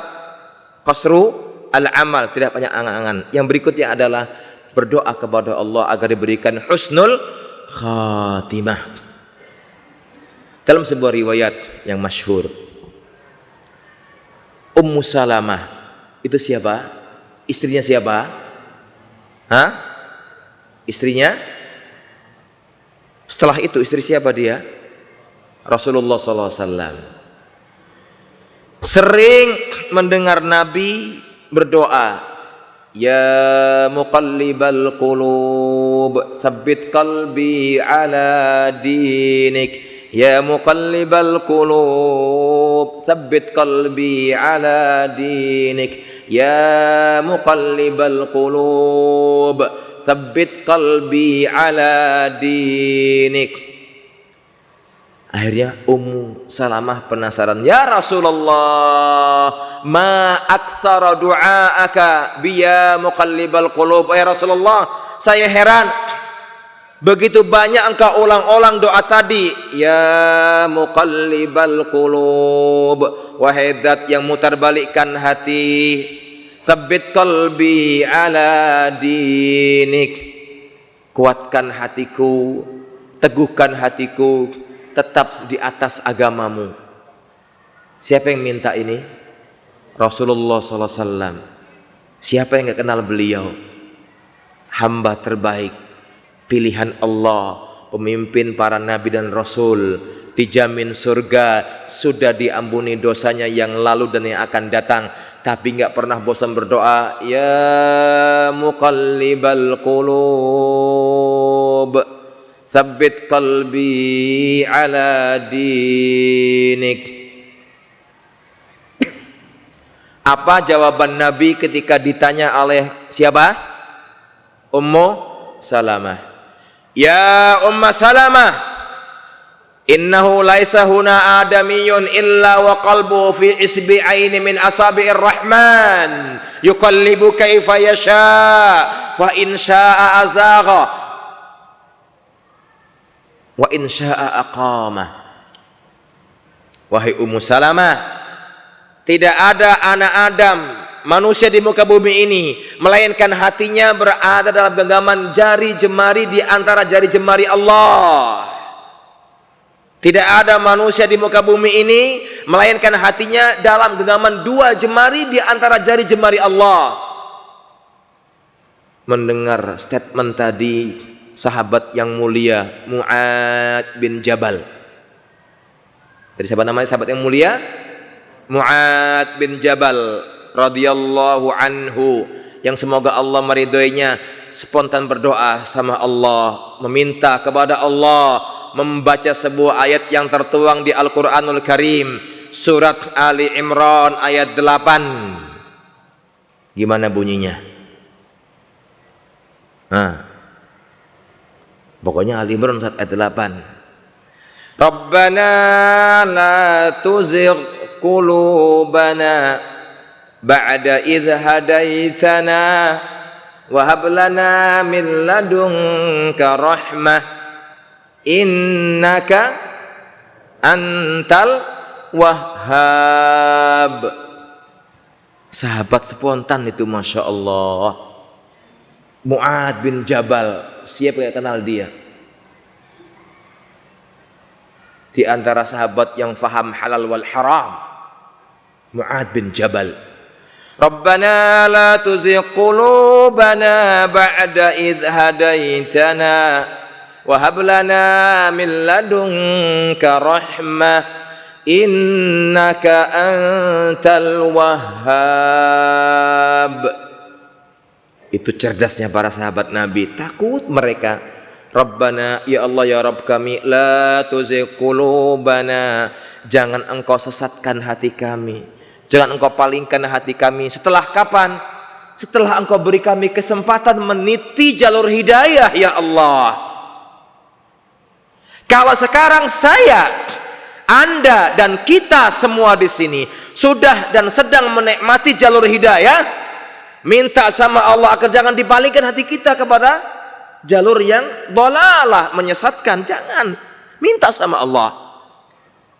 Qasru al-amal, tidak banyak angan-angan. Yang berikutnya adalah berdoa kepada Allah agar diberikan husnul khatimah. Dalam sebuah riwayat yang masyhur, Ummu Salamah itu siapa? Istrinya siapa? Hah? Istrinya? Setelah itu istri siapa dia? Rasulullah SAW. Sering mendengar Nabi berdoa, Ya muqallibal qulub, sabbit qalbi ala dinik. Ya muqallibal qulub, sabbit qalbi ala dinik. Ya muqallibal qulub, sabbit qalbi ala dinik. Akhirnya Ummu Salamah penasaran, Ya Rasulullah, ma aktsara du'aaka biya muqallibal qulub. Ya Rasulullah, saya heran, begitu banyak engkau ulang-ulang doa tadi, Ya muqallibal qulub, wahai zat yang mutarbalikkan hati, sabbit qalbi ala dinik, kuatkan hatiku, teguhkan hatiku tetap di atas agamamu. Siapa yang minta ini? Rasulullah SAW. Siapa yang gak kenal beliau? Hamba terbaik, pilihan Allah, pemimpin para nabi dan rasul, dijamin surga, sudah diampuni dosanya yang lalu dan yang akan datang, tapi gak pernah bosan berdoa, Ya muqallibal qulub, sabbit qalbi ala dinik. Apa jawaban Nabi ketika ditanya oleh siapa? Ummu Salamah. Ya Ummu Salamah, innahu laisa huna adamiyun illa wa qalbuhu fi isbi'aini min asabi'ir rahman yuqallibu kaifa yasha fa in syaa azagha wa in syaa aqamah. Wahai Ummu Salamah, tidak ada anak Adam, manusia di muka bumi ini, melainkan hatinya berada dalam genggaman jari jemari di antara jari jemari Allah. Tidak ada manusia di muka bumi ini, melainkan hatinya dalam genggaman 2 jemari di antara jari jemari Allah. Mendengar statement tadi, sahabat yang mulia Mu'ad bin Jabal. Dari siapa namanya sahabat yang mulia? Mu'ad bin Jabal radhiyallahu anhu, yang semoga Allah meridhoinya. spontan berdoa sama Allah, meminta kepada Allah, membaca sebuah ayat yang tertuang di Al-Quranul Karim, surat Ali Imran ayat 8. Gimana bunyinya? Pokoknya Ali Imran ayat 8. Rabbana la tuzigh qulubana ba'da idh hadaitana wa hab lana min ladunka rahmah innaka antal wahhab. Sahabat spontan itu, Masya Allah. Mu'ad bin Jabal, siapa yang kenal dia? Di antara sahabat yang faham halal wal haram, Mu'ad bin Jabal. Rabbana la tuzigh qulubana ba'da idh hadaitana wa hab lana min ladunka rahmah innaka antal wahhab. Itu cerdasnya para sahabat Nabi. Takut mereka. Rabbana, ya Allah ya Rabb kami, la tuzigh qulubana, jangan engkau sesatkan hati kami, jangan engkau palingkan hati kami. Setelah kapan? Setelah engkau beri kami kesempatan meniti jalur hidayah, ya Allah. Kalau sekarang saya, Anda dan kita semua di sini sudah dan sedang menikmati jalur hidayah, minta sama Allah agar jangan dibalikan hati kita kepada jalur yang dhalalah, menyesatkan. Jangan, minta sama Allah.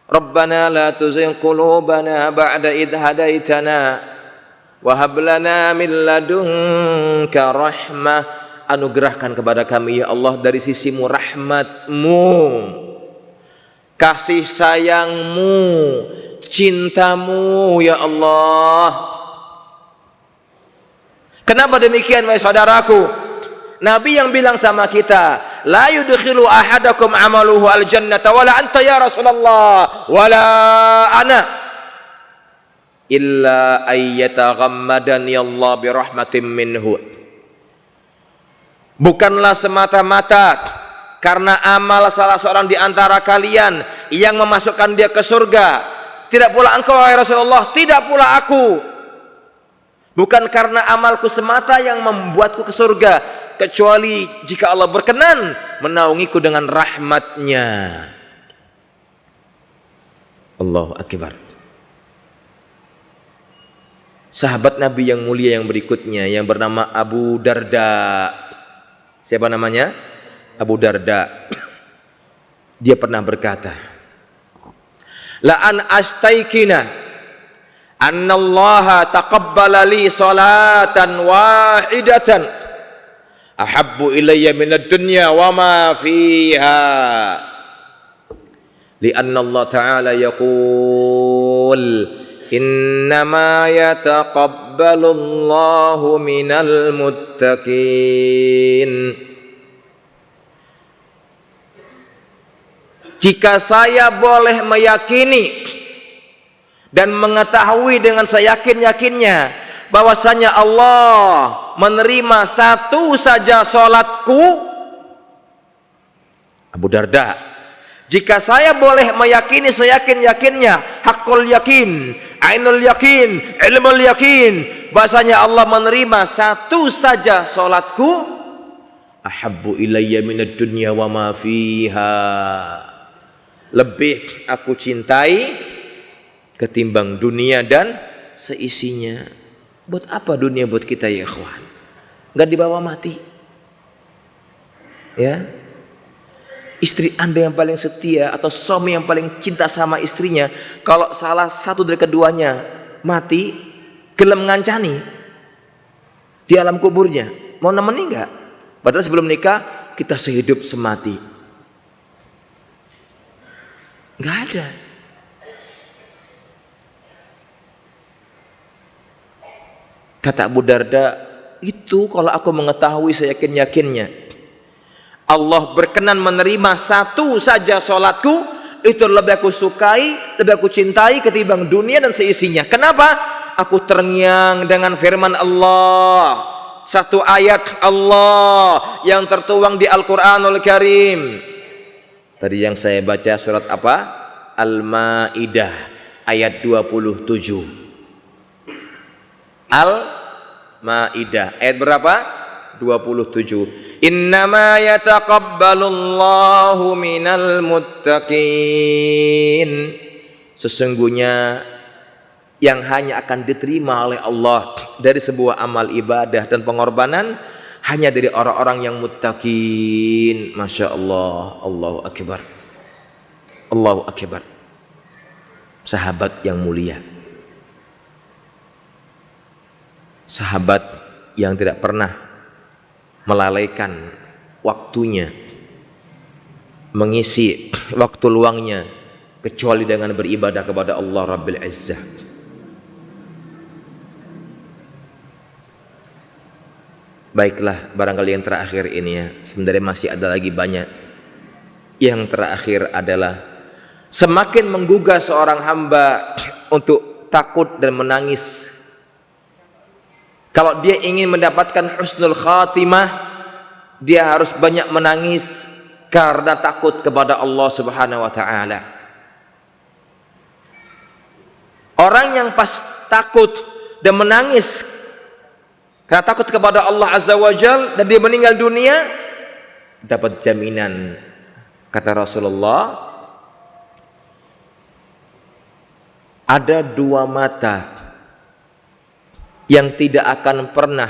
Rabbana la tuzigh qulubana ba'da idh hadaitana wa hab lana min ladunka rahmah. Anugerahkan kepada kami ya Allah dari sisimu rahmatmu, kasih sayangmu, cintamu ya Allah. Kenapa demikian wahai saudaraku? Nabi yang bilang sama kita, la yudkhilu ahadakum amaluhu al-jannata wala anta ya Rasulullah wala ana illa ayyataghammadani Allah bi rahmatin minhu. Bukanlah semata-mata karena amal salah seorang di antara kalian yang memasukkan dia ke surga. Tidak pula engkau wahai Rasulullah, tidak pula aku. Bukan karena amalku semata yang membuatku ke surga, kecuali jika Allah berkenan menaungiku dengan rahmatnya. Allahu Akbar. Sahabat Nabi yang mulia yang berikutnya yang bernama Abu Darda. Siapa namanya? Abu Darda. Dia pernah berkata, la an astaykina annallaha taqabbala li salatan wahidatan ahabbu ilayya minad dunya wa ma fiha. Lianna Allah Ta'ala yaqul innama yataqabbalu Allahu minal muttaqin. Jika saya boleh meyakini dan mengetahui dengan seyakin-yakinnya bahwasanya Allah menerima satu saja salatku, Abu Darda, jika saya boleh meyakini seyakin-yakinnya, hakul yakin, ainul yakin, ilmul yakin, bahasanya Allah menerima satu saja salatku, ahabbu ilayya minad dunya wa ma fiha, lebih aku cintai ketimbang dunia dan seisinya. Buat apa dunia buat kita ya ikhwan? Enggak dibawa mati. Ya. Istri Anda yang paling setia atau suami yang paling cinta sama istrinya, kalau salah satu dari keduanya mati, gelem ngancani di alam kuburnya, mau nemeni enggak? Padahal sebelum nikah kita sehidup semati. Enggak ada. Kata Abu Darda, itu kalau aku mengetahui seyakin-yakinnya Allah berkenan menerima satu saja sholatku, itu lebih aku sukai, lebih aku cintai ketimbang dunia dan seisinya. Kenapa? Aku terngiang dengan firman Allah, satu ayat Allah yang tertuang di Al-Quranul Karim. Tadi yang saya baca surat apa? Al-Ma'idah ayat 27. Al-Ma'idah ayat berapa? 27. Innama yataqabbalullahu minal muttaqin. Sesungguhnya yang hanya akan diterima oleh Allah dari sebuah amal ibadah dan pengorbanan hanya dari orang-orang yang muttaqin. Masya Allah. Allahu Akbar. Allahu Akbar. Sahabat yang mulia, sahabat yang tidak pernah melalaikan waktunya, mengisi waktu luangnya kecuali dengan beribadah kepada Allah Rabbil Izzah. Baiklah, barangkali yang terakhir ini ya, sebenarnya masih ada lagi banyak. Yang terakhir adalah semakin menggugah seorang hamba untuk takut dan menangis. Kalau dia ingin mendapatkan husnul khatimah, dia harus banyak menangis karena takut kepada Allah Subhanahu wa taala. Orang yang pas takut dan menangis karena takut kepada Allah Azza wa Jal dan dia meninggal dunia, dapat jaminan, kata Rasulullah, ada dua mata yang tidak akan pernah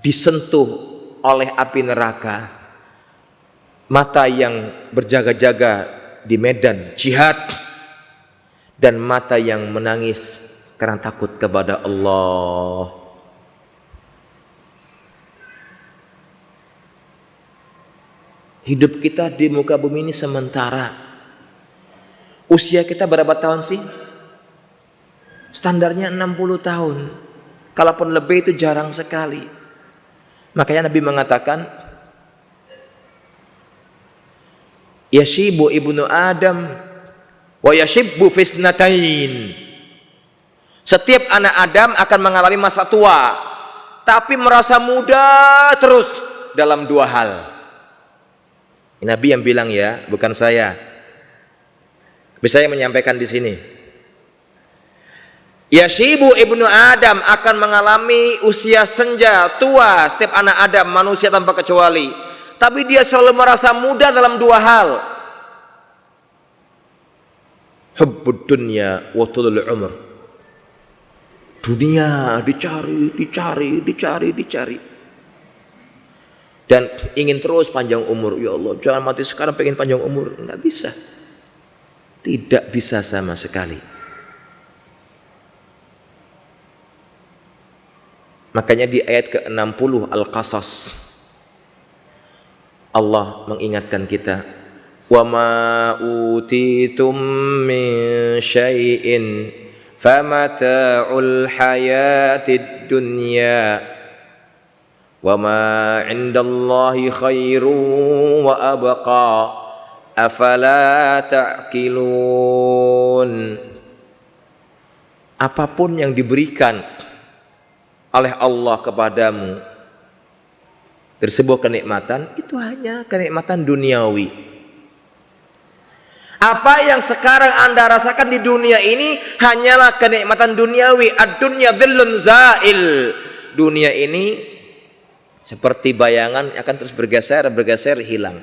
disentuh oleh api neraka. Mata yang berjaga-jaga di medan jihad dan mata yang menangis karena takut kepada Allah. Hidup kita di muka bumi ini sementara. Usia kita berapa tahun sih? Standarnya 60 tahun. Kalaupun lebih itu jarang sekali. Makanya Nabi mengatakan, yashibu ibnu Adam wa yashibbu fisnatain. Setiap anak Adam akan mengalami masa tua, tapi merasa muda terus dalam dua hal. Nabi yang bilang ya, bukan saya. Bisa saya menyampaikan di sini. Yashibu ibnu Adam akan mengalami usia senja, tua, setiap anak Adam, manusia tanpa kecuali. Tapi dia selalu merasa muda dalam dua hal. Hubbud dunya wa tulul umr. Dunia dicari. Dan ingin terus panjang umur. Ya Allah, jangan mati sekarang, pengen panjang umur. Enggak bisa. Tidak bisa sama sekali. Makanya di ayat ke-60 Al-Qasas Allah mengingatkan kita, wa ma utitum min syai'in famata'ul hayatid dunya wa ma 'indallahi khairun wa abqa afala ta'qilun. Apapun yang diberikan oleh Allah kepadamu dari sebuah kenikmatan, itu hanya kenikmatan duniawi. Apa yang sekarang Anda rasakan di dunia ini hanyalah kenikmatan duniawi. Ad-dunya dhillun zail. Dunia ini seperti bayangan akan terus bergeser hilang.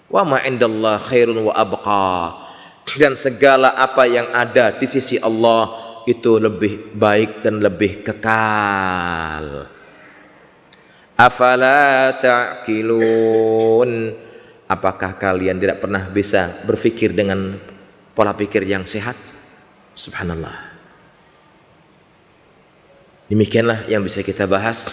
Wa ma indallah khairun wa abqa. Dan segala apa yang ada di sisi Allah itu lebih baik dan lebih kekal. Afala ta'qilun. Apakah kalian tidak pernah bisa berpikir dengan pola pikir yang sehat? Subhanallah. Demikianlah yang bisa kita bahas.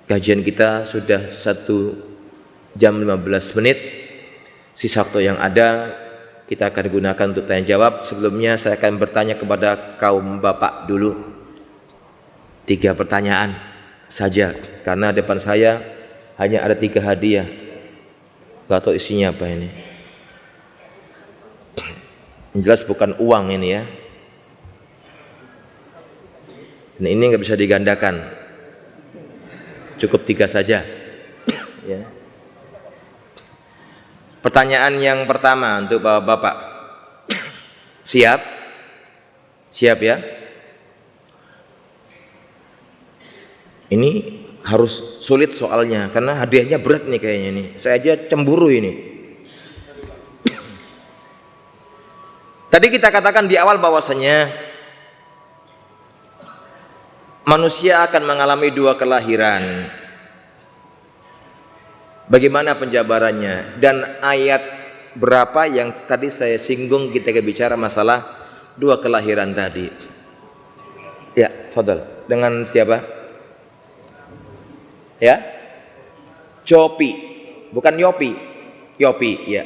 Kajian kita sudah 1 jam 15 menit. Sisa waktu yang ada kita akan gunakan untuk tanya jawab. Sebelumnya saya akan bertanya kepada kaum bapak dulu. 3 pertanyaan saja, karena depan saya hanya ada 3 hadiah. Gak tahu isinya apa ini. Yang jelas bukan uang ini ya. Dan ini nggak bisa digandakan, cukup 3 saja. Ya. Pertanyaan yang pertama untuk bapak-bapak, siap? Siap ya? Ini harus sulit soalnya karena hadiahnya berat nih kayaknya nih. Saya aja cemburu ini. Tadi kita katakan di awal bahwasanya manusia akan mengalami 2 kelahiran. Bagaimana penjabarannya dan ayat berapa yang tadi saya singgung ketika bicara masalah 2 kelahiran tadi. Ya, fadhal. Dengan siapa? Ya? Copi, bukan Yopi. Yopi, ya.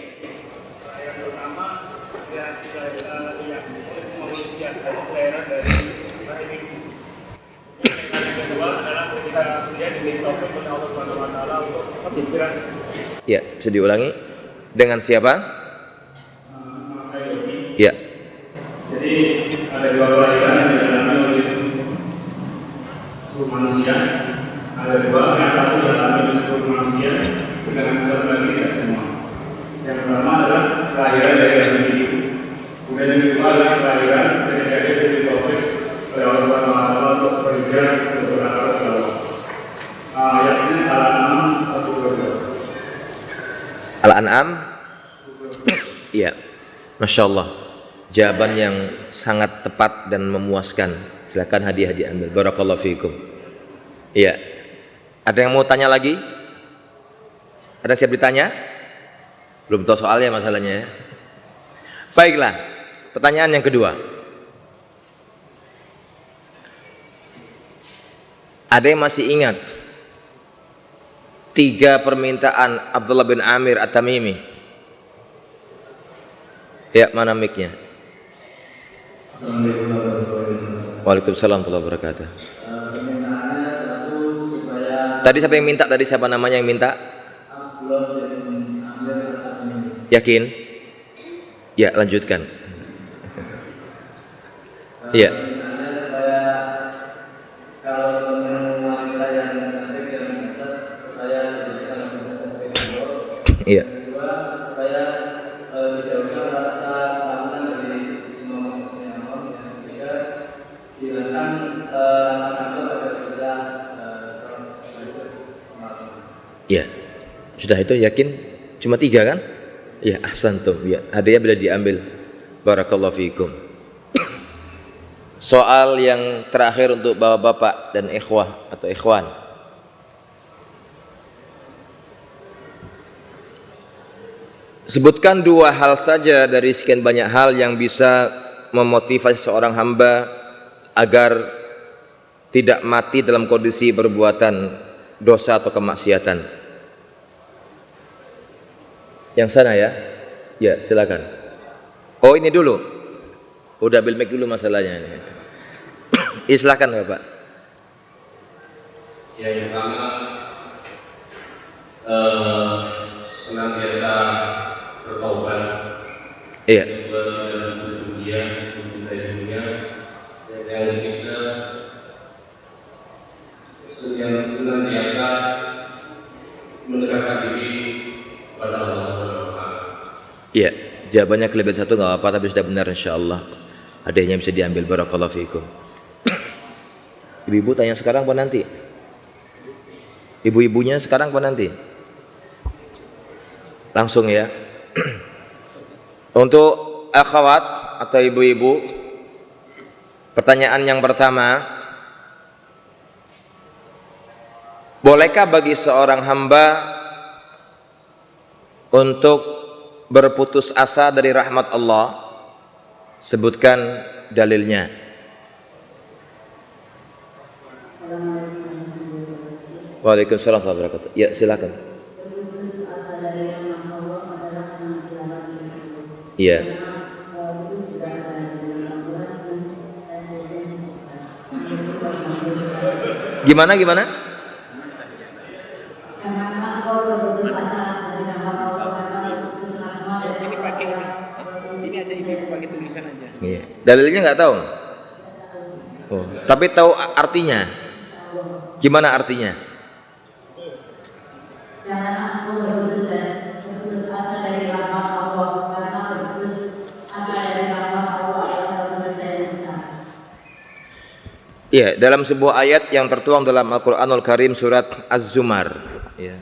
Ya, bisa diulangi. Dengan siapa? Ya. Jadi ada 2 kelahiran yang dialami oleh seluruh manusia. Ada 2, yang satu dialami oleh seluruh manusia, sedangkan satu lagi tidak semua. Yang pertama adalah kelahiran dari Nabi Ibu. Kemudian yang kedua adalah kelahiran dari Taufik pada Allah Subhanahu wa Ta'ala untuk berhijrah untuk berangkat ke Allah. Ayatnya Al-An'am 122. Al-An'am. Iya. Masya Allah. Jawaban yang sangat tepat dan memuaskan. Silakan hadiah diambil. Barakallahu fiikum. Iya. Ada yang mau tanya lagi? Ada yang siap ditanya? Belum tahu soalnya masalahnya ya. Baiklah. Pertanyaan yang kedua. Ada yang masih ingat 3 permintaan Abdullah bin Amir At-Tamimi? Ya, mana mic-nya? Assalamualaikum warahmatullahi wabarakatuh. Waalaikumsalam warahmatullahi wabarakatuh. Permintaannya satu supaya Tadi siapa yang minta? Tadi siapa namanya yang minta? Abdullah bin Amir At-Tamimi. Yakin? Ya, lanjutkan. Iya. Permintaannya supaya kalau teman wanita yang cantik yang dekat supaya dijadikan sebagai jodoh. Iya. Yang kedua supaya dijauhkan rasa takut dari semua makhluk yang Allah. Yang ketiga hilangkan rasa takut agar bisa sholat. Iya. Sudah itu yakin? Cuma 3 kan? Ya, ahsantum. Ya, hadiah bila diambil. Barakallahu fiikum. Soal yang terakhir untuk bapak-bapak dan ikhwah atau ikhwan. Sebutkan 2 hal saja dari sekian banyak hal yang bisa memotivasi seorang hamba agar tidak mati dalam kondisi perbuatan dosa atau kemaksiatan. Yang sana ya? Ya, silakan. Oh, ini dulu. Udah ambil mic dulu masalahnya ini. Silakan Bapak. Ya, yang pertama senantiasa bertaubat. Iya. Yang kedua tidak menuntut dunia, mencintai dunia. Dan yang ketiga senantiasa mendekatkan diri kepada Allah Subhanahu wa Ta'ala. Iya. Jawabannya kelebihan 1 nggak apa-apa, tapi sudah benar insyaallah. Hadiahnya bisa diambil. Barakallahu fiikum. Ibu-ibu tanya sekarang apa nanti? Ibu-ibunya sekarang apa nanti? Langsung ya. Untuk akhwat atau ibu-ibu, pertanyaan yang pertama, bolehkah bagi seorang hamba untuk berputus asa dari rahmat Allah? Sebutkan dalilnya. Waalaikumsalam warahmatullahi wabarakatuh. Ya, silakan. Iya. Gimana? Ini aja, ini pakai tulisan aja. Iya. Dalilnya nggak tahu. Oh, tapi tahu artinya? Gimana artinya? Jangan aku berputus asa dari rahmat Allah, karena berputus asa dari rahmat Allah adalah suatu dosa yang besar. Ya, dalam sebuah ayat yang tertuang dalam Al-Qur'anul Karim surat Az-Zumar, ya.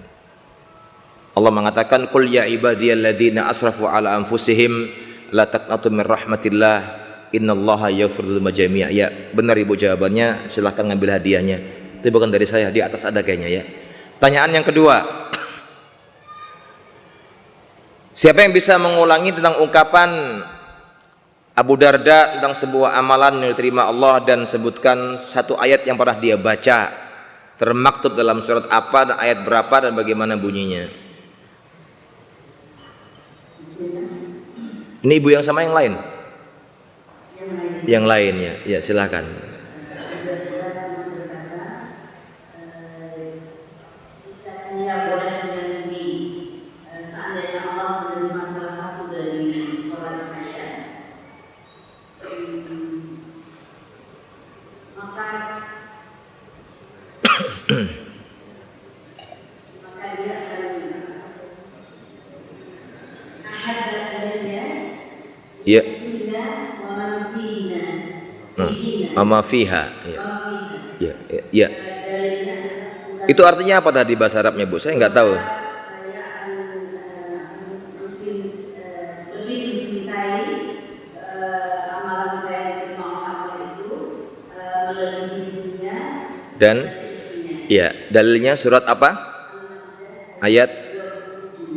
Allah mengatakan, "Qul ya ibadiyalladzina asrafu ala anfusihim la taqnatu min rahmatillah, innallaha yaghfiru dzunuba jami'a." Ya, benar Ibu jawabannya, silahkan ngambil hadiahnya. Itu bukan dari saya, di atas ada kayaknya ya. Pertanyaan yang kedua, siapa yang bisa mengulangi tentang ungkapan Abu Darda tentang sebuah amalan yang diterima Allah dan sebutkan satu ayat yang pernah dia baca, termaktub dalam surat apa dan ayat berapa dan bagaimana bunyinya? Ini ibu yang sama yang lain? Yang lainnya, ya silakan. Jika saya boleh menyanyi, seandainya Allah menerima salah satu dari sholat saya, maka dia akan Ya. wa man fihina. Ama fiha. Ya. Ya, ya, ya. Dalilnya adalah surat. Itu artinya apa tadi bahasa Arabnya, Bu? Saya nggak tahu. Saya akan lebih mencintai amalan saya yang diterima Allah itu melebihi dunia Dan seisinya. ya, dalilnya surat apa? Ayat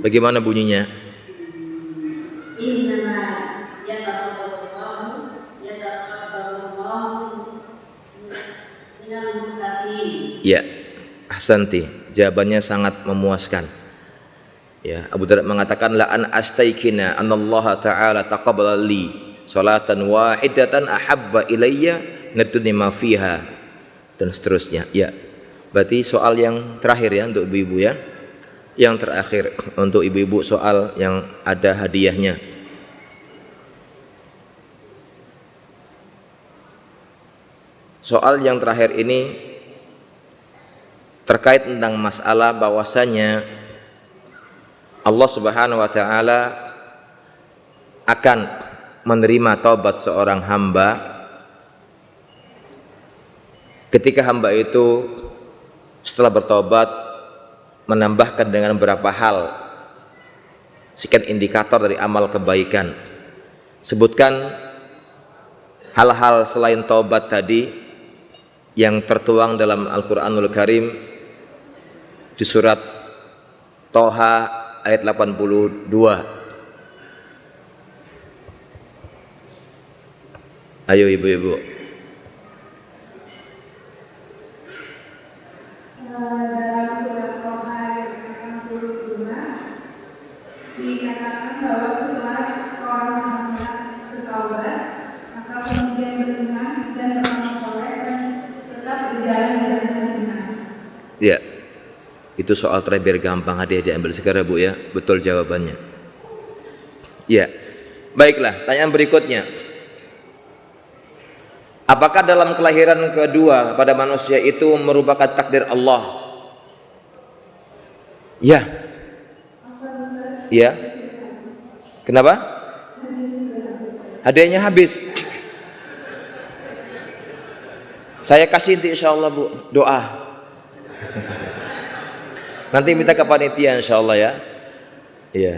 bagaimana bunyinya? Innama yataqabbalullahu minal muttaqin. Ya, ahsanti. Jawabannya sangat memuaskan. Ya, Abu Darda mengatakan la an astaykina anallaha ta'ala taqabbala li salatan wahidatan ahabba ilayya naduni ma fiha dan seterusnya. Ya. Berarti soal yang terakhir ya untuk ibu-ibu ya. Yang terakhir untuk ibu-ibu soal yang ada hadiahnya. Soal yang terakhir ini terkait tentang masalah bahwasanya Allah Subhanahu wa taala akan menerima taubat seorang hamba ketika hamba itu setelah bertobat menambahkan dengan beberapa hal, sekian indikator dari amal kebaikan. Sebutkan hal-hal selain taubat tadi yang tertuang dalam Al-Qur'anul Karim di surat Toha ayat 82. Ayo ibu-ibu. Dalam surat Toha ayat 82 dikatakan bahwa setelah seorang hamba bertaubat, maka kemudian beriman dan beramal soleh dan tetap berjalan di jalan benar. Ya, itu soal terakhir gampang, hadiah diambil sekarang Bu ya, betul jawabannya. Ya, baiklah. Pertanyaan berikutnya. Apakah dalam kelahiran kedua pada manusia itu merupakan takdir Allah? Ya. Ya. Kenapa? Hadiahnya habis. Saya kasih nanti insya Allah Bu, doa. Nanti minta ke panitia insya Allah ya. Iya.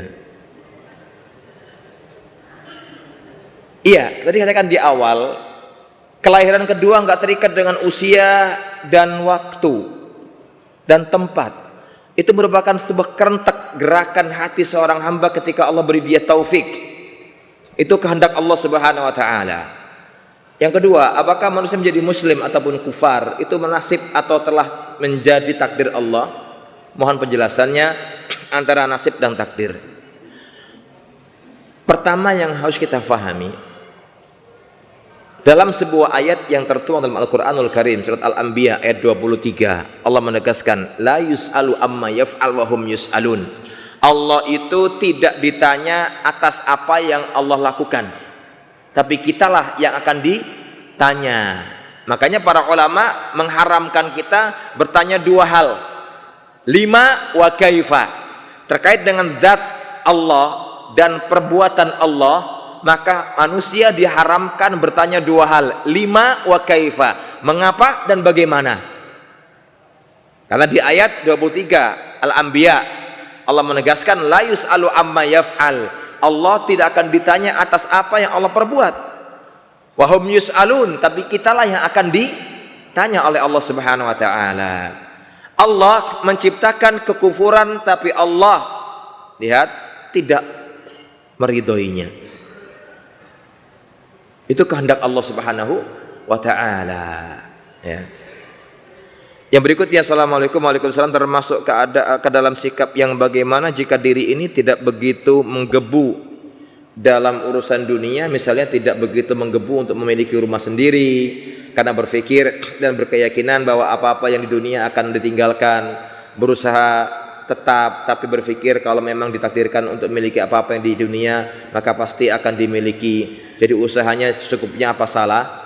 Iya, tadi katakan di awal, kelahiran kedua nggak terikat dengan usia dan waktu dan tempat. Itu merupakan sebuah kerentak gerakan hati seorang hamba ketika Allah beri dia taufik. Itu kehendak Allah Subhanahu wa taala. Yang kedua, apakah manusia menjadi muslim ataupun kufar itu menasib atau telah menjadi takdir Allah? Mohon penjelasannya antara nasib dan takdir. Pertama yang harus kita fahami, dalam sebuah ayat yang tertuang dalam Al-Qur'anul Karim surat Al-Anbiya ayat 23, Allah menegaskan la yus'alu amma yaf'al wa hum yus'alun. Allah itu tidak ditanya atas apa yang Allah lakukan, tapi kitalah yang akan ditanya. Makanya para ulama mengharamkan kita bertanya dua hal. Lima wa kaifa. Terkait dengan zat Allah dan perbuatan Allah, maka manusia diharamkan bertanya dua hal. Lima wa kaifa. Mengapa dan bagaimana? Karena di ayat 23 Al-Anbiya Allah menegaskan la yus'alu amma yaf'al. Allah tidak akan ditanya atas apa yang Allah perbuat. Wa hum yus'alun, tapi kitalah yang akan ditanya oleh Allah Subhanahu wa taala. Allah menciptakan kekufuran, tapi Allah lihat tidak meridhoinya. Itu kehendak Allah Subhanahu wa taala, ya. Yang berikutnya, assalamualaikum waalaikumsalam, termasuk ke dalam sikap yang bagaimana jika diri ini tidak begitu menggebu dalam urusan dunia, misalnya tidak begitu menggebu untuk memiliki rumah sendiri karena berpikir dan berkeyakinan bahwa apa-apa yang di dunia akan ditinggalkan, berusaha tetap tapi berpikir kalau memang ditakdirkan untuk memiliki apa-apa yang di dunia maka pasti akan dimiliki, jadi usahanya secukupnya. Apa salah?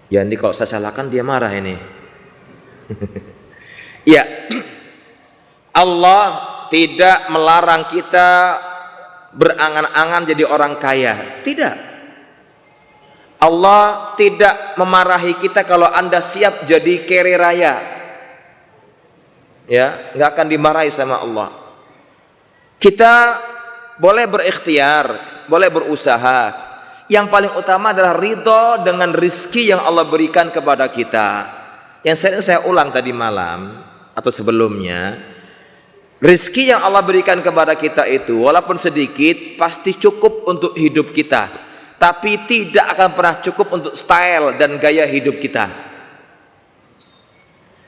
Ya, ini kalau saya salahkan dia marah ini. Ya, Allah tidak melarang kita berangan-angan jadi orang kaya, tidak. Allah tidak memarahi kita kalau Anda siap jadi kere raya, ya, nggak akan dimarahi sama Allah. Kita boleh berikhtiar, boleh berusaha. Yang paling utama adalah ridho dengan rizki yang Allah berikan kepada kita. Yang saya ulang tadi malam atau sebelumnya, rizki yang Allah berikan kepada kita itu walaupun sedikit pasti cukup untuk hidup kita, tapi tidak akan pernah cukup untuk style dan gaya hidup kita.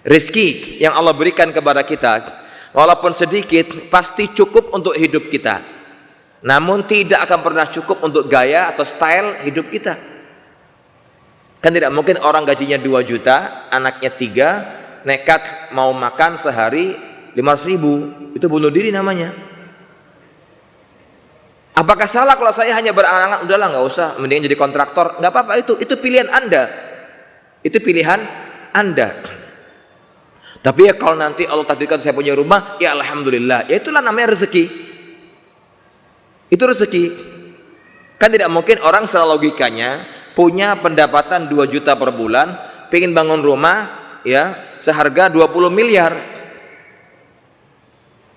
Rizki yang Allah berikan kepada kita walaupun sedikit pasti cukup untuk hidup kita, namun tidak akan pernah cukup untuk gaya atau style hidup kita. Kan tidak mungkin orang gajinya 2 juta, anaknya 3, nekat mau makan sehari 500.000, itu bunuh diri namanya. Apakah salah kalau saya hanya berangan-angan, udahlah nggak usah, mending jadi kontraktor? Nggak apa-apa, itu pilihan Anda, itu pilihan Anda. Tapi ya kalau nanti Allah takdirkan saya punya rumah, ya alhamdulillah, ya itulah namanya rezeki. Itu rezeki. Kan tidak mungkin orang secara logikanya punya pendapatan 2 juta per bulan, pengen bangun rumah ya seharga 20 miliar.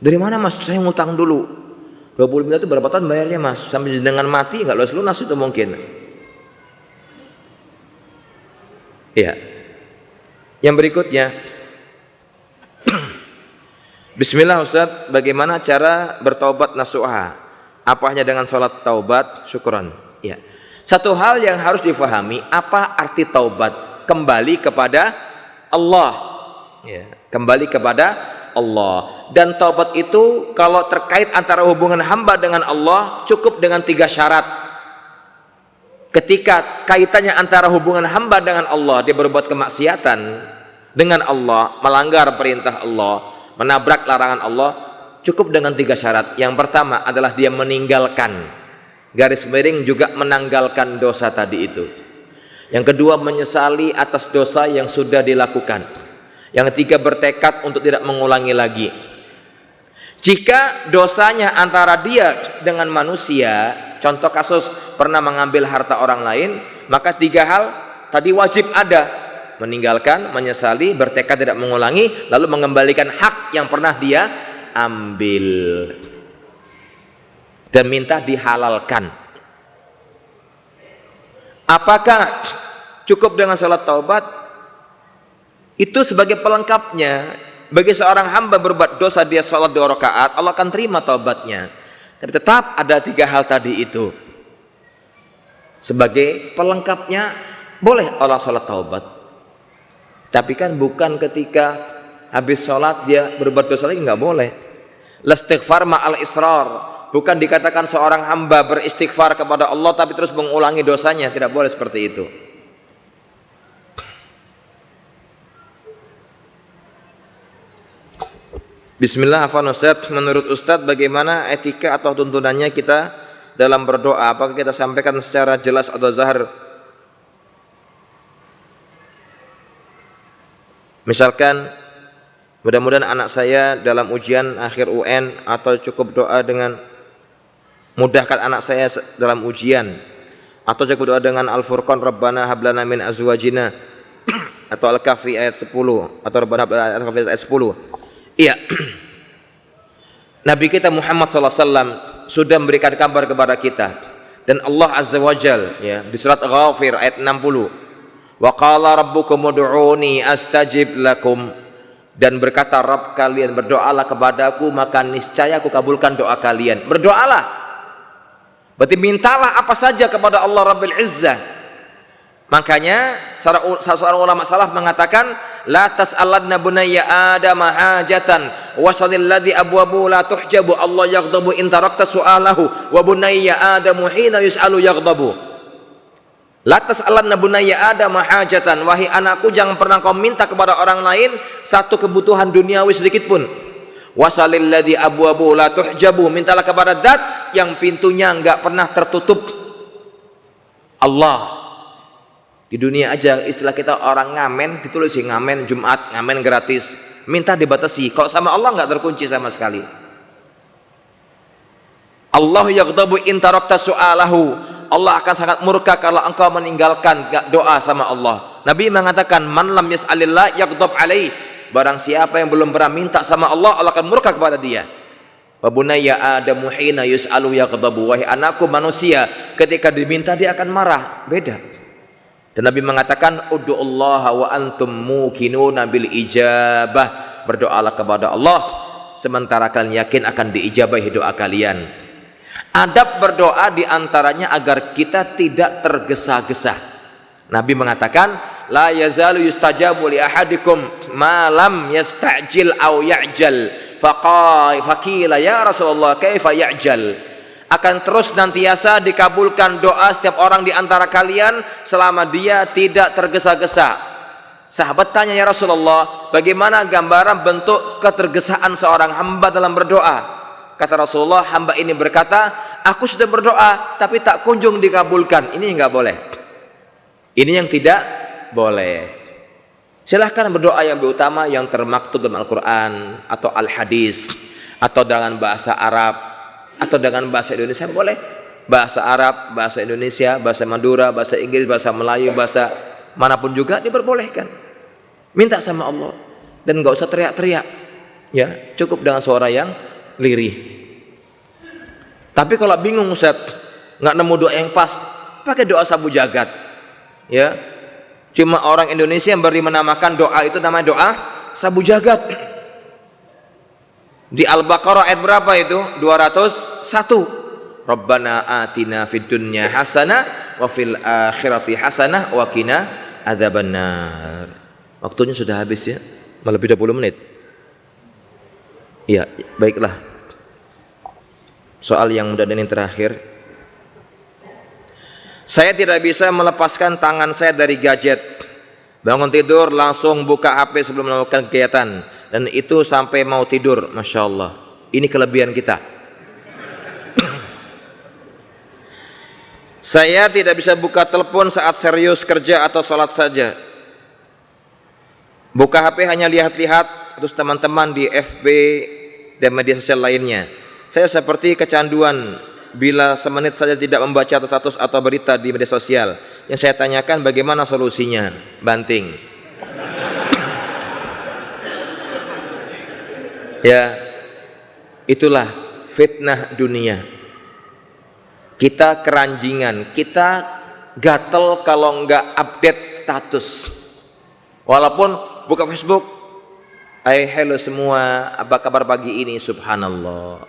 Dari mana mas? Saya ngutang dulu. 20 miliar itu berapa tahun bayarnya mas? Sampai dengan mati nggak lunas itu mungkin. Ya. Yang berikutnya, Bismillah Ustaz, bagaimana cara bertaubat nasuha? Apa hanya dengan sholat taubat? Syukron. Ya. Satu hal yang harus difahami, apa arti taubat? Kembali kepada Allah. Ya. Kembali kepada Allah. Dan taubat itu kalau terkait antara hubungan hamba dengan Allah cukup dengan 3 syarat. Ketika kaitannya antara hubungan hamba dengan Allah, dia berbuat kemaksiatan dengan Allah, melanggar perintah Allah, menabrak larangan Allah, cukup dengan 3 syarat. Yang pertama adalah dia meninggalkan, garis miring juga menanggalkan dosa tadi itu. Yang kedua menyesali atas dosa yang sudah dilakukan. Yang ketiga bertekad untuk tidak mengulangi lagi. Jika dosanya antara dia dengan manusia, contoh kasus pernah mengambil harta orang lain, maka 3 hal tadi wajib ada: meninggalkan, menyesali, bertekad tidak mengulangi, lalu mengembalikan hak yang pernah dia ambil dan minta dihalalkan. Apakah cukup dengan sholat taubat? Itu sebagai pelengkapnya. Bagi seorang hamba berbuat dosa, dia sholat 2 rakaat, Allah akan terima taubatnya. Tapi tetap ada 3 hal tadi itu. Sebagai pelengkapnya boleh Allah sholat taubat. Tapi kan bukan ketika habis sholat dia berbuat dosa lagi, nggak boleh. Istighfar ma'al israr, bukan dikatakan seorang hamba beristighfar kepada Allah tapi terus mengulangi dosanya, tidak boleh seperti itu. Bismillah, afwan Ustaz, menurut Ustaz bagaimana etika atau tuntunannya kita dalam berdoa? Apakah kita sampaikan secara jelas atau zahar Misalkan mudah-mudahan anak saya dalam ujian akhir UN, atau cukup doa dengan mudahkan anak saya dalam ujian, atau cukup doa dengan Al-Furqan Rabbana hablana min azwajina atau Al-Kahfi ayat 10 atau Rabbana Al-Kahfi ayat 10. Iya. Nabi kita Muhammad SAW sudah memberikan kabar kepada kita, dan Allah Azza wa Jal ya di surat Ghafir ayat 60, wa qala rabbukum ud'uni astajib lakum, dan berkata Rabb kalian, berdoalah kepadaku maka niscaya aku kabulkan doa kalian. Berdoalah berarti mintalah apa saja kepada Allah Rabbil Izzah. Makanya seorang ulama salaf mengatakan, la tas'alanna bunayya adam hajatan wasalil ladzi abwabu la tuhjabu Allah yaghdabu in tarakta su'alahu wa bunayya adamu hina yus'alu yaghdabu. La tas'alanna bunayya adam hajatan, wahai anakku jangan pernah kau minta kepada orang lain satu kebutuhan duniawi sedikit pun. Wasalil ladzi abwabu la tuhjabu, mintalah kepada zat yang pintunya enggak pernah tertutup. Allah. Di dunia aja istilah kita orang ngamen ditulis ngamen Jumat, ngamen gratis, minta dibatasi. Kalau sama Allah nggak terkunci sama sekali. Allah yaghdabu in tarakta su'alahu, Allah akan sangat murka kalau engkau meninggalkan doa sama Allah. Nabi mengatakan man lam yas'alillah yaghdab alaih, barang siapa yang belum pernah minta sama Allah, Allah akan murka kepada dia. Wa bunayya adamu hina yus'alu yaghdabu, wahai anakku manusia ketika diminta dia akan marah. Beda. Dan Nabi mengatakan ud'ullaha wa antum muqinuna bil ijabah, berdoalah kepada Allah sementara kalian yakin akan diijabahi doa kalian. Adab berdoa diantaranya agar kita tidak tergesa-gesa. Nabi mengatakan la yazalu yustajabu li ahadikum ma lam yasta'jil aw ya'jal, faqila ya Rasulullah kaifa ya'jal, akan terus nantiasa dikabulkan doa setiap orang di antara kalian selama dia tidak tergesa-gesa. Sahabat tanya, ya Rasulullah, bagaimana gambaran bentuk ketergesaan seorang hamba dalam berdoa? Kata Rasulullah, hamba ini berkata, aku sudah berdoa tapi tak kunjung dikabulkan. Ini enggak boleh. Ini yang tidak boleh. Silahkan berdoa yang utama yang termaktub dalam Al-Quran atau Al-Hadis, atau dengan bahasa Arab atau dengan bahasa Indonesia boleh. Bahasa Arab, bahasa Indonesia, bahasa Madura, bahasa Inggris, bahasa Melayu, bahasa manapun juga diperbolehkan. Minta sama Allah dan nggak usah teriak-teriak, ya cukup dengan suara yang lirih. Tapi kalau bingung Ustaz, nggak nemu doa yang pas, pakai doa sabu jagat, ya. Cuma orang Indonesia yang beri menamakan doa itu namanya doa sabu jagat. Di Al-Baqarah ayat berapa itu? 201. Rabbana atina fid dunya hasanah wa fil akhirati hasanah wa qina adzabannar. Waktunya sudah habis ya. Malah 30 menit. Iya, baiklah. Soal yang mudah dan yang terakhir. Saya tidak bisa melepaskan tangan saya dari gadget. Bangun tidur langsung buka HP sebelum melakukan kegiatan, dan itu sampai mau tidur. Masya Allah, ini kelebihan kita. Saya tidak bisa buka telepon saat serius kerja atau sholat saja. Buka HP hanya lihat-lihat terus teman-teman di FB dan media sosial lainnya. Saya seperti kecanduan bila semenit saja tidak membaca status atau berita di media sosial. Yang saya tanyakan bagaimana solusinya? Banting. Ya, itulah fitnah dunia. Kita keranjingan, kita gatel kalau enggak update status. Walaupun buka Facebook, hello semua, apa kabar pagi ini? Subhanallah.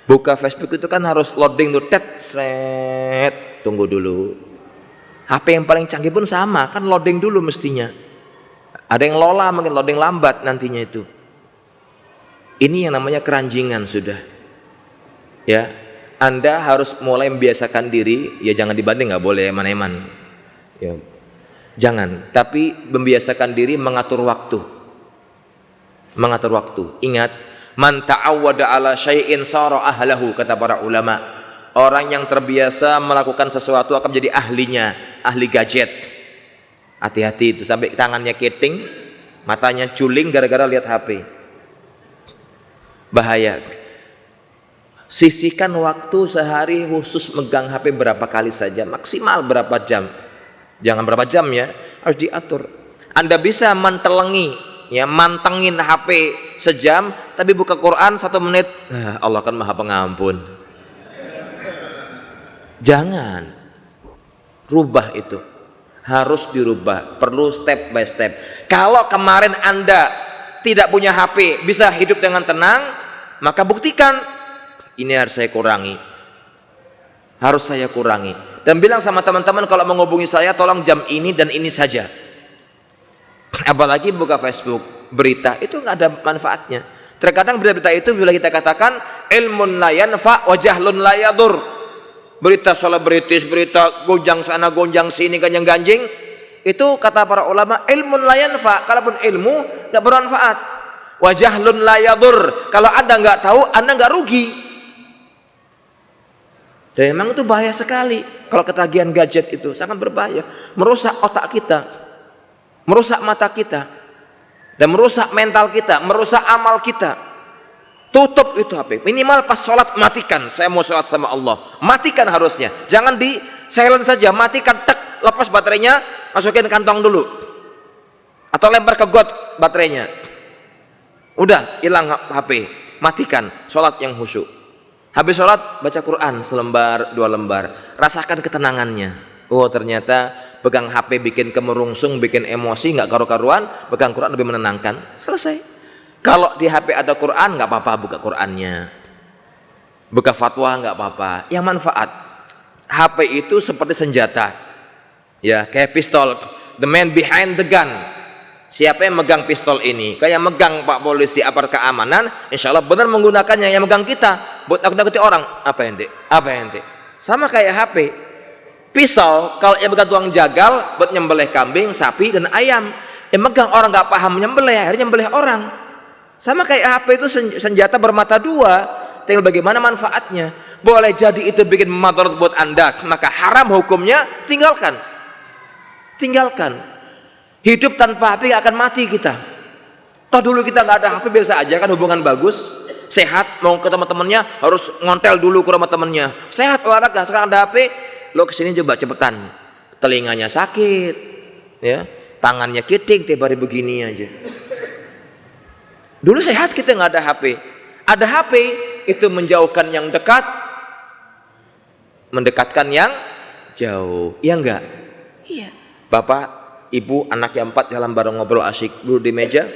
Buka Facebook itu kan harus loading tuh, tunggu dulu. HP yang paling canggih pun sama, kan loading dulu mestinya. Ada yang lola, mungkin loading lambat nantinya itu. Ini yang namanya keranjingan sudah. Ya, Anda harus mulai membiasakan diri. Ya jangan dibanting, nggak boleh eman-eman. Ya, jangan. Tapi membiasakan diri mengatur waktu. Mengatur waktu. Ingat, man ta'awwada ala syai'in sara ahlahu, kata para ulama. Orang yang terbiasa melakukan sesuatu akan menjadi ahlinya, ahli gadget. Hati-hati itu, sampai tangannya keting, matanya culing gara-gara lihat HP. Bahaya. Sisihkan waktu sehari khusus megang HP berapa kali saja, maksimal berapa jam. Jangan berapa jam ya, harus diatur. Anda bisa mentelengi, ya, mantengin HP sejam, tapi buka Quran 1 menit, Allah kan Maha Pengampun. Jangan. Rubah itu. Harus dirubah, perlu step by step. Kalau kemarin Anda tidak punya HP, bisa hidup dengan tenang, maka buktikan, ini harus saya kurangi, harus saya kurangi. Dan bilang sama teman-teman, kalau menghubungi saya tolong jam ini dan ini saja. Apalagi buka Facebook, berita itu nggak ada manfaatnya. Terkadang berita-berita itu bila kita katakan ilmun la yanfa wa jahlun la yadur, berita selebritis, berita gonjang sana gonjang sini ganjang ganjing, itu kata para ulama ilmun la yanfa, kalaupun ilmu tidak bermanfaat. Wa jahlun la yadur, kalau Anda nggak tahu Anda nggak rugi. Dan memang itu bahaya sekali kalau ketagihan gadget, itu sangat berbahaya, merusak otak kita, merusak mata kita, dan merusak mental kita, merusak amal kita. Tutup itu HP, minimal pas sholat matikan. Saya mau sholat sama Allah, matikan harusnya, jangan di silent saja, matikan, tek, lepas baterainya, masukin kantong dulu, atau lempar ke got baterainya, udah hilang HP, matikan, sholat yang khusyuk. Habis sholat baca Quran selembar 2 lembar, rasakan ketenangannya. Oh ternyata pegang HP bikin kemerungsung, bikin emosi, nggak karu-karuan. Pegang Quran lebih menenangkan. Selesai. Kalau di HP ada Quran nggak apa-apa, buka Qurannya. Buka fatwa nggak apa-apa. Yang manfaat. HP itu seperti senjata, ya, kayak pistol. The man behind the gun. Siapa yang megang pistol ini? Kayak megang Pak Polisi, aparat keamanan, insya Allah benar menggunakannya. Yang megang kita buat nakut-nakuti orang. Apa ente? Apa ente? Sama kayak HP. Pisau kalau yang megang tukang jagal buat nyembelih kambing, sapi dan ayam. Yang megang orang nggak paham nyembelih, akhirnya nyembelih orang. Sama kayak HP itu senjata bermata 2. Tinggal bagaimana manfaatnya. Boleh jadi itu bikin madarat buat Anda, maka haram hukumnya, tinggalkan. Tinggalkan. Hidup tanpa HP gak akan mati kita. Toh dulu kita nggak ada HP biasa aja kan, hubungan bagus, sehat, mau ke teman-temannya harus ngontel dulu ke rumah temannya. Sehat, olahraga. Sekarang ada HP, lo kesini coba cepetan. Telinganya sakit, ya, tangannya kiting, tiap hari begini aja. Dulu sehat kita nggak ada HP. Ada HP itu menjauhkan yang dekat, mendekatkan yang jauh. Iya enggak? Iya. Bapak, ibu, anak yang 4 jalan bareng ngobrol asyik, duduk di meja,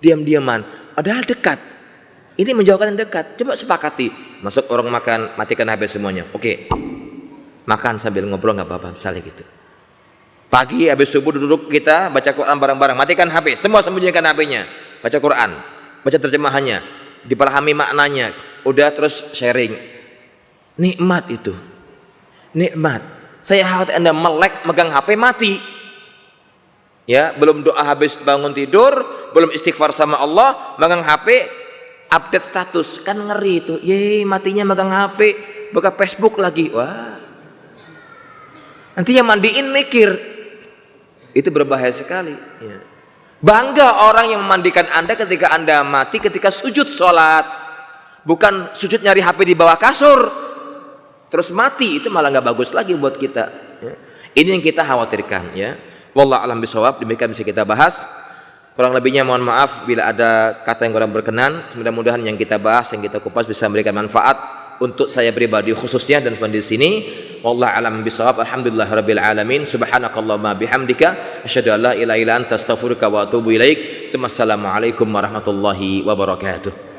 diam-diaman, padahal dekat. Ini menjauhkan yang dekat. Coba sepakati, masuk orang makan, matikan HP semuanya. Oke, makan sambil ngobrol nggak apa-apa, misalnya gitu. Pagi habis subuh duduk kita baca Quran bareng-bareng, matikan HP, semua sembunyikan HP-nya, baca Quran, baca terjemahannya, dipahami maknanya, udah terus sharing. Nikmat itu, nikmat. Saya khawatir Anda melek megang HP mati. Ya, belum doa habis bangun tidur, belum istighfar sama Allah, megang HP, update status, kan ngeri itu. Ye, matinya megang HP, buka Facebook lagi. Wah. Nanti yang mandiin mikir. Itu berbahaya sekali. Ya. Bangga orang yang memandikan Anda ketika Anda mati, ketika sujud sholat. Bukan sujud nyari HP di bawah kasur, terus mati, itu malah nggak bagus lagi buat kita. Ya. Ini yang kita khawatirkan, ya. Wallahu a'lam bishawab. Demikian bisa kita bahas. Kurang lebihnya mohon maaf bila ada kata yang kurang berkenan. Mudah-mudahan yang kita bahas, yang kita kupas bisa memberikan manfaat untuk saya pribadi khususnya dan semua di sini. Wallahu a'lam bishawab. Alhamdulillahirabbil alamin. Subhanakallahumma bihamdika asyhadu an la ilaha illa anta astaghfiruka wa atubu ilaik. Wassalamualaikum warahmatullahi wabarakatuh.